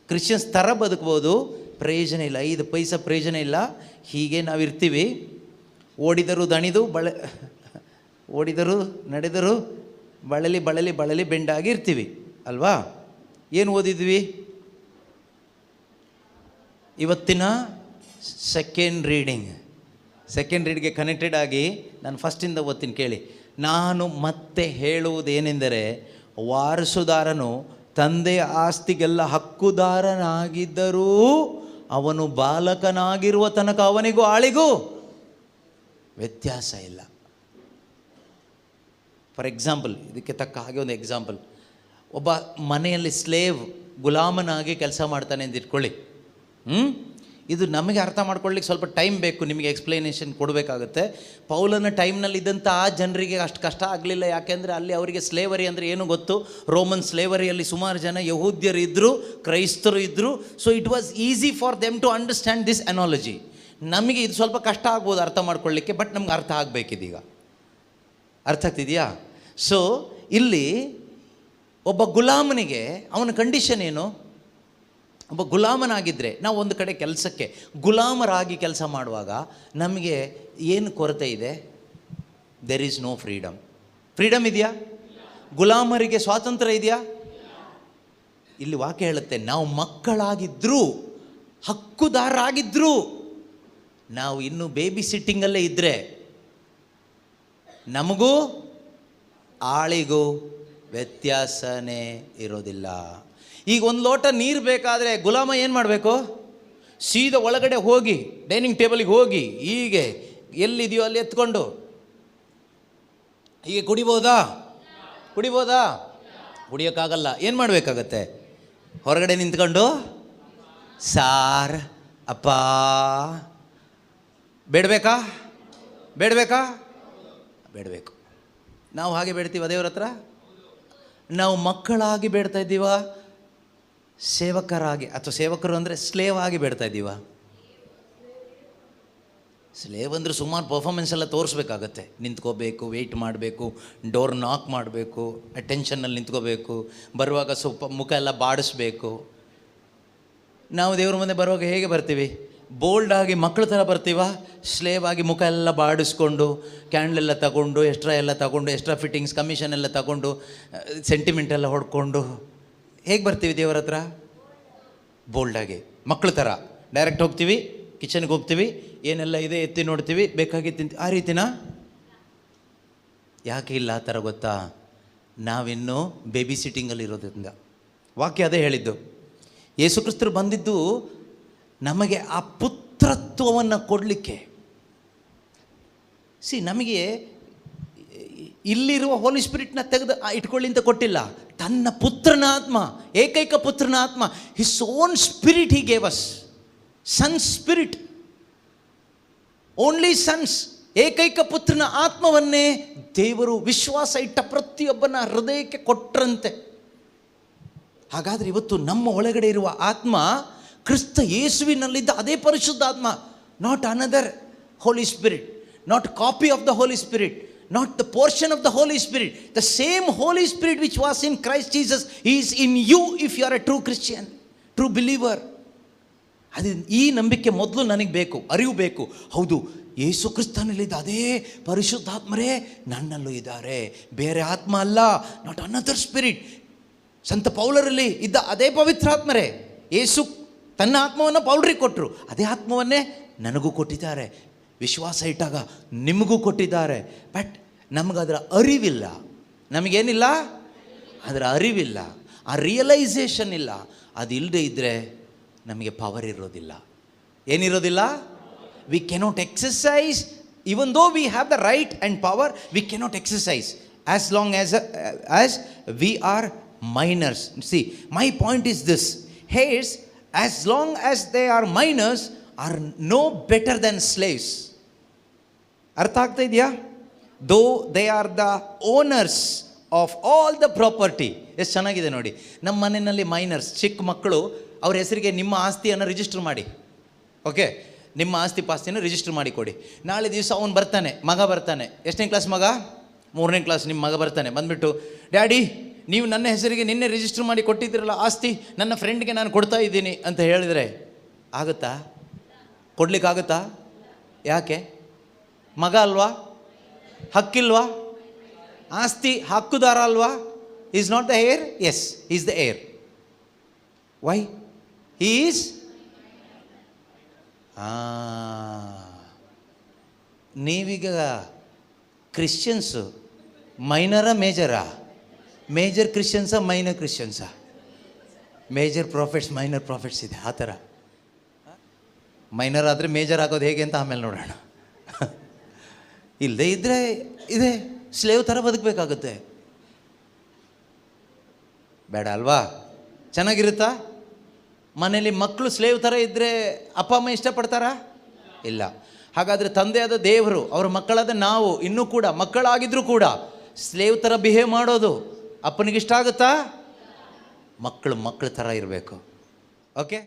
Christians ಥರ ಬದುಕ್ಬೋದು, ಪ್ರಯೋಜನ ಇಲ್ಲ, 5 ಪೈಸಾ ಪ್ರಯೋಜನ ಇಲ್ಲ. ಹೀಗೆ ನಾವಿರ್ತೀವಿ, ಓಡಿದರು ದಣಿದು ಓಡಿದರು ನಡೆದರು ಬಳಲಿ ಬಳಲಿ ಬಳಲಿ ಬೆಂಡಾಗಿರ್ತೀವಿ ಅಲ್ವಾ? ಏನು ಓದಿದ್ವಿ ಇವತ್ತಿನ ಸೆಕೆಂಡ್ ರೀಡಿಂಗ್ಗೆ ಕನೆಕ್ಟೆಡ್ ಆಗಿ ನಾನು ಫಸ್ಟಿಂದ ಓದ್ತೀನಿ ಕೇಳಿ. ನಾನು ಮತ್ತೆ ಹೇಳುವುದೇನೆಂದರೆ, ವಾರಸುದಾರನು ತಂದೆಯ ಆಸ್ತಿಗೆಲ್ಲ ಹಕ್ಕುದಾರನಾಗಿದ್ದರೂ ಅವನು ಬಾಲಕನಾಗಿರುವ ತನಕ ಅವನಿಗೂ ಆಳಿಗೂ ವ್ಯತ್ಯಾಸ ಇಲ್ಲ. ಫಾರ್ ಎಕ್ಸಾಂಪಲ್, ಇದಕ್ಕೆ ತಕ್ಕ ಹಾಗೆ ಒಂದು ಎಕ್ಸಾಂಪಲ್, ಒಬ್ಬ ಮನೆಯಲ್ಲಿ ಸ್ಲೇವ್ ಗುಲಾಮನಾಗಿ ಕೆಲಸ ಮಾಡ್ತಾನೆ ಅಂತ ಇಟ್ಕೊಳ್ಳಿ. ಇದು ನಮಗೆ ಅರ್ಥ ಮಾಡ್ಕೊಳ್ಳಿಕ್ಕೆ ಸ್ವಲ್ಪ ಟೈಮ್ ಬೇಕು, ನಿಮಗೆ ಎಕ್ಸ್ಪ್ಲನೇಷನ್ ಕೊಡಬೇಕಾಗುತ್ತೆ. ಪೌಲನ ಟೈಮ್ನಲ್ಲಿ ಇದ್ದಂಥ ಆ ಜನರಿಗೆ ಅಷ್ಟು ಕಷ್ಟ ಆಗಲಿಲ್ಲ. ಯಾಕೆಂದರೆ ಅಲ್ಲಿ ಅವರಿಗೆ ಸ್ಲೇವರಿ ಅಂದರೆ ಏನು ಗೊತ್ತು? ರೋಮನ್ ಸ್ಲೇವರಿಯಲ್ಲಿ ಸುಮಾರು ಜನ ಯಹೂದ್ಯರು ಇದ್ದರು, ಕ್ರೈಸ್ತರು ಇದ್ದರು. So it was easy for them to understand this analogy. ನಮಗೆ ಇದು ಸ್ವಲ್ಪ ಕಷ್ಟ ಆಗ್ಬೋದು ಅರ್ಥ ಮಾಡ್ಕೊಳ್ಳಿಕ್ಕೆ, ಬಟ್ ನಮ್ಗೆ ಅರ್ಥ ಆಗಬೇಕಿದೀಗ. ಅರ್ಥ ಆಗ್ತಿದೆಯಾ? ಸೊ ಇಲ್ಲಿ ಒಬ್ಬ ಗುಲಾಮನಿಗೆ ಅವನ ಕಂಡೀಷನ್ ಏನು? ಒಬ್ಬ ಗುಲಾಮನಾಗಿದ್ದರೆ, ನಾವು ಒಂದು ಕಡೆ ಕೆಲಸಕ್ಕೆ ಗುಲಾಮರಾಗಿ ಕೆಲಸ ಮಾಡುವಾಗ ನಮಗೆ ಏನು ಕೊರತೆ ಇದೆ? There is no freedom. Freedom ಇದೆಯಾ? ಗುಲಾಮರಿಗೆ ಸ್ವಾತಂತ್ರ್ಯ ಇದೆಯಾ? ಇಲ್ಲಿ ವಾಕ್ಯ ಹೇಳುತ್ತೆ, ನಾವು ಮಕ್ಕಳಾಗಿದ್ದರೂ, ಹಕ್ಕುದಾರರಾಗಿದ್ದರೂ ನಾವು ಇನ್ನೂ ಬೇಬಿ ಸಿಟ್ಟಿಂಗಲ್ಲೇ ಇದ್ದರೆ ನಮಗೂ ಆಳಿಗೂ ವ್ಯತ್ಯಾಸನೇ ಇರೋದಿಲ್ಲ. ಈಗ ಒಂದು ಲೋಟ ನೀರು ಬೇಕಾದರೆ ಗುಲಾಮ ಏನು ಮಾಡಬೇಕು? ಸೀದಾ ಒಳಗಡೆ ಹೋಗಿ ಡೈನಿಂಗ್ ಟೇಬಲಿಗೆ ಹೋಗಿ ಹೀಗೆ ಎಲ್ಲಿದೆಯೋ ಅಲ್ಲಿ ಎತ್ಕೊಂಡು ಹೀಗೆ ಕುಡಿಬೋದಾ? ಕುಡಿಯೋಕ್ಕಾಗಲ್ಲ. ಏನು ಮಾಡಬೇಕಾಗತ್ತೆ? ಹೊರಗಡೆ ನಿಂತ್ಕೊಂಡು ಸಾರ್ ಅಪ್ಪ ಬೇಡಬೇಕು. ನಾವು ಹಾಗೆ ಬೇಡ್ತೀವ ದೇವ್ರ ಹತ್ರ? ನಾವು ಮಕ್ಕಳಾಗಿ ಬೇಡ್ತಾ ಇದ್ದೀವ? ಸೇವಕರಾಗಿ, ಅಥವಾ ಸೇವಕರು ಅಂದರೆ ಸ್ಲೇವ್ ಆಗಿ ಬೇಡ್ತಾ ಇದ್ದೀವ? ಸ್ಲೇವ್ ಅಂದರೆ ಸುಮಾರು ಪರ್ಫಾರ್ಮೆನ್ಸ್ ಎಲ್ಲ ತೋರಿಸ್ಬೇಕಾಗತ್ತೆ. ನಿಂತ್ಕೋಬೇಕು, ವೆಯ್ಟ್ ಮಾಡಬೇಕು, ಡೋರ್ ನಾಕ್ ಮಾಡಬೇಕು, ಅಟೆನ್ಷನ್ನಲ್ಲಿ ನಿಂತ್ಕೋಬೇಕು, ಬರುವಾಗ ಸ್ವಲ್ಪ ಮುಖ ಎಲ್ಲ ಬಾಡಿಸ್ಬೇಕು. ನಾವು ದೇವ್ರ ಮುಂದೆ ಬರುವಾಗ ಹೇಗೆ ಬರ್ತೀವಿ? ಬೋಲ್ಡಾಗಿ ಮಕ್ಕಳ ಥರ ಬರ್ತೀವ? ಸ್ಲೇವ್ ಆಗಿ ಮುಖ ಎಲ್ಲ ಬಾಡಿಸ್ಕೊಂಡು, ಕ್ಯಾಂಡ್ಲೆಲ್ಲ ತಗೊಂಡು, ಎಕ್ಸ್ಟ್ರಾ ಫಿಟ್ಟಿಂಗ್ಸ್, ಕಮಿಷನ್ ಎಲ್ಲ ತಗೊಂಡು, ಸೆಂಟಿಮೆಂಟ್ ಎಲ್ಲ ಹೊಡ್ಕೊಂಡು ಹೇಗೆ ಬರ್ತೀವಿ ದೇವರ ಹತ್ರ? ಬೋಲ್ಡಾಗಿ ಮಕ್ಕಳ ಥರ ಡೈರೆಕ್ಟ್ ಹೋಗ್ತೀವಿ, ಕಿಚನ್ಗೆ ಹೋಗ್ತೀವಿ, ಏನೆಲ್ಲ ಇದೆ ಎತ್ತಿ ನೋಡ್ತೀವಿ, ಬೇಕಾಗಿ ತಿಂತೀವಿ, ಆ ರೀತಿನಾ? ಯಾಕೆ ಇಲ್ಲ ಆ ಥರ ಗೊತ್ತಾ? ನಾವಿನ್ನೂ ಬೇಬಿ ಸಿಟ್ಟಿಂಗಲ್ಲಿ ಇರೋದ್ರಿಂದ. ವಾಕ್ಯ ಅದೇ ಹೇಳಿದ್ದು. ಯೇಸು ಕ್ರಿಸ್ತರು ಬಂದಿದ್ದು ನಮಗೆ ಆ ಪುತ್ರತ್ವವನ್ನು ಕೊಡಲಿಕ್ಕೆ. ನಮಗೆ ಇಲ್ಲಿರುವ ಹೋಲಿ ಸ್ಪಿರಿಟ್ನ ತೆಗೆದು ಇಟ್ಕೊಳ್ಳಿ ಅಂತ ಕೊಟ್ಟಿಲ್ಲ. ತನ್ನ ಪುತ್ರನ ಆತ್ಮ, ಏಕೈಕ ಪುತ್ರನ ಆತ್ಮ, his own spirit he gave us. Son spirit, only sons. ಏಕೈಕ ಪುತ್ರನ ಆತ್ಮವನ್ನೇ ದೇವರು ವಿಶ್ವಾಸ ಇಟ್ಟ ಪ್ರತಿಯೊಬ್ಬನ ಹೃದಯಕ್ಕೆ ಕೊಟ್ಟರಂತೆ. ಹಾಗಾದರೆ ಇವತ್ತು ನಮ್ಮ ಒಳಗಡೆ ಇರುವ ಆತ್ಮ ಕ್ರಿಸ್ತ ಯೇಸುವಿನಲ್ಲಿದ್ದ ಅದೇ ಪರಿಶುದ್ಧಾತ್ಮ. Not another Holy Spirit, not copy of the Holy Spirit, not the portion of the Holy Spirit. The same Holy Spirit which was in Christ Jesus is in you if you are a true Christian, true believer. ಅದು ಈ ನಂಬಿಕೆ ಮೊದಲು ನನಗೆ ಬೇಕು, ಅರಿವು ಬೇಕು. ಹೌದು, ಯೇಸು ಕ್ರಿಸ್ತನಲ್ಲಿದ್ದ ಅದೇ ಪರಿಶುದ್ಧಾತ್ಮರೇ ನನ್ನಲ್ಲೂ ಇದ್ದಾರೆ, ಬೇರೆ ಆತ್ಮ ಅಲ್ಲ. Not another spirit. ಸಂತ ಪೌಲರಲ್ಲಿ ಇದ್ದ ಅದೇ ಪವಿತ್ರಾತ್ಮರೇ. ಯೇಸು ತನ್ನ ಆತ್ಮವನ್ನು ಪೌಲರಿಗೆ ಕೊಟ್ಟರು, ಅದೇ ಆತ್ಮವನ್ನೇ ನನಗೂ ಕೊಟ್ಟಿದ್ದಾರೆ. ವಿಶ್ವಾಸ ಇಟ್ಟಾಗ ನಿಮಗೂ ಕೊಟ್ಟಿದ್ದಾರೆ. ಬಟ್ ನಮಗದರ ಅರಿವಿಲ್ಲ. ನಮಗೇನಿಲ್ಲ? ಅದರ ಅರಿವಿಲ್ಲ, ಆ ರಿಯಲೈಸೇಷನ್ ಇಲ್ಲ. ಅದಿಲ್ಲದೆ ಇದ್ದರೆ ನಮಗೆ ಪವರ್ ಇರೋದಿಲ್ಲ. ಏನಿರೋದಿಲ್ಲ? We cannot exercise. Even though we have the right and power, we cannot exercise as long as we are minors. See, my point is this. Heirs as long as they are minors are no better than slaves. ಅರ್ಥ ಆಗ್ತಾ ಇದೆಯಾ? Though they are the owners of all the property. ಎಷ್ಟು ಚೆನ್ನಾಗಿದೆ ನೋಡಿ. ನಮ್ಮ ಮನೆಯಲ್ಲಿ minors, ಚಿಕ್ಕ ಮಕ್ಕಳು, ಅವ್ರ ಹೆಸರಿಗೆ ನಿಮ್ಮ ಆಸ್ತಿಯನ್ನು ರಿಜಿಸ್ಟರ್ ಮಾಡಿ. ಓಕೆ, ನಿಮ್ಮ ಆಸ್ತಿ ಪಾಸ್ತಿಯನ್ನು ರಿಜಿಸ್ಟರ್ ಮಾಡಿ ಕೊಡಿ. ನಾಳೆ ದಿವಸ ಅವನು ಬರ್ತಾನೆ, ಮಗ ಬರ್ತಾನೆ. ಎಷ್ಟನೇ ಕ್ಲಾಸ್ ಮಗ? 3ನೇ ಕ್ಲಾಸ್. ನಿಮ್ಮ ಮಗ ಬರ್ತಾನೆ, ಬಂದುಬಿಟ್ಟು, ಡ್ಯಾಡಿ ನೀವು ನನ್ನ ಹೆಸರಿಗೆ ನಿನ್ನೆ ರಿಜಿಸ್ಟರ್ ಮಾಡಿ ಕೊಟ್ಟಿದ್ದೀರಲ್ಲ ಆಸ್ತಿ, ನನ್ನ ಫ್ರೆಂಡ್ಗೆ ನಾನು ಕೊಡ್ತಾ ಇದ್ದೀನಿ ಅಂತ ಹೇಳಿದರೆ ಆಗುತ್ತಾ? ಕೊಡ್ಲಿಕ್ಕಾಗುತ್ತಾ? ಯಾಕೆ? ಮಗ ಅಲ್ವಾ? ಹಕ್ಕಿಲ್ವಾ? ಆಸ್ತಿ ಹಕ್ಕುದಾರ ಅಲ್ವಾ? Is not the heir? Yes, is the heir. Why? He is ನೀವೀಗ ಕ್ರಿಶ್ಚಿಯನ್ಸು ಮೈನರಾ ಮೇಜರಾ? ಮೇಜರ್ ಕ್ರಿಶ್ಚಿಯನ್ಸಾ ಮೈನರ್ ಕ್ರಿಶ್ಚಿಯನ್ಸಾ? ಮೇಜರ್ ಪ್ರಾಫಿಟ್ಸ್ ಮೈನರ್ ಪ್ರಾಫಿಟ್ಸ್ ಇದೆ. ಆ ಥರ ಮೈನರ್ ಆದರೆ ಮೇಜರ್ ಆಗೋದು ಹೇಗೆ ಅಂತ ಆಮೇಲೆ ನೋಡೋಣ. ಇಲ್ಲದೆ ಇದ್ದರೆ ಇದೆ, ಸ್ಲೇವ್ ಥರ ಬದುಕಬೇಕಾಗುತ್ತೆ. ಬೇಡ ಅಲ್ವಾ? ಚೆನ್ನಾಗಿರುತ್ತಾ? ಮನೇಲಿ ಮಕ್ಕಳು ಸ್ಲೇವ್ ಥರ ಇದ್ದರೆ ಅಪ್ಪ ಅಮ್ಮ ಇಷ್ಟಪಡ್ತಾರಾ? ಇಲ್ಲ. ಹಾಗಾದರೆ ತಂದೆಯಾದ ದೇವರು, ಅವರ ಮಕ್ಕಳಾದ ನಾವು ಇನ್ನೂ ಕೂಡ ಮಕ್ಕಳಾಗಿದ್ದರೂ ಕೂಡ ಸ್ಲೇವ್ ಥರ ಬಿಹೇವ್ ಮಾಡೋದು ಅಪ್ಪನಿಗೆ ಇಷ್ಟ ಆಗುತ್ತಾ? ಮಕ್ಕಳು ಥರ ಇರಬೇಕು. ಓಕೆ.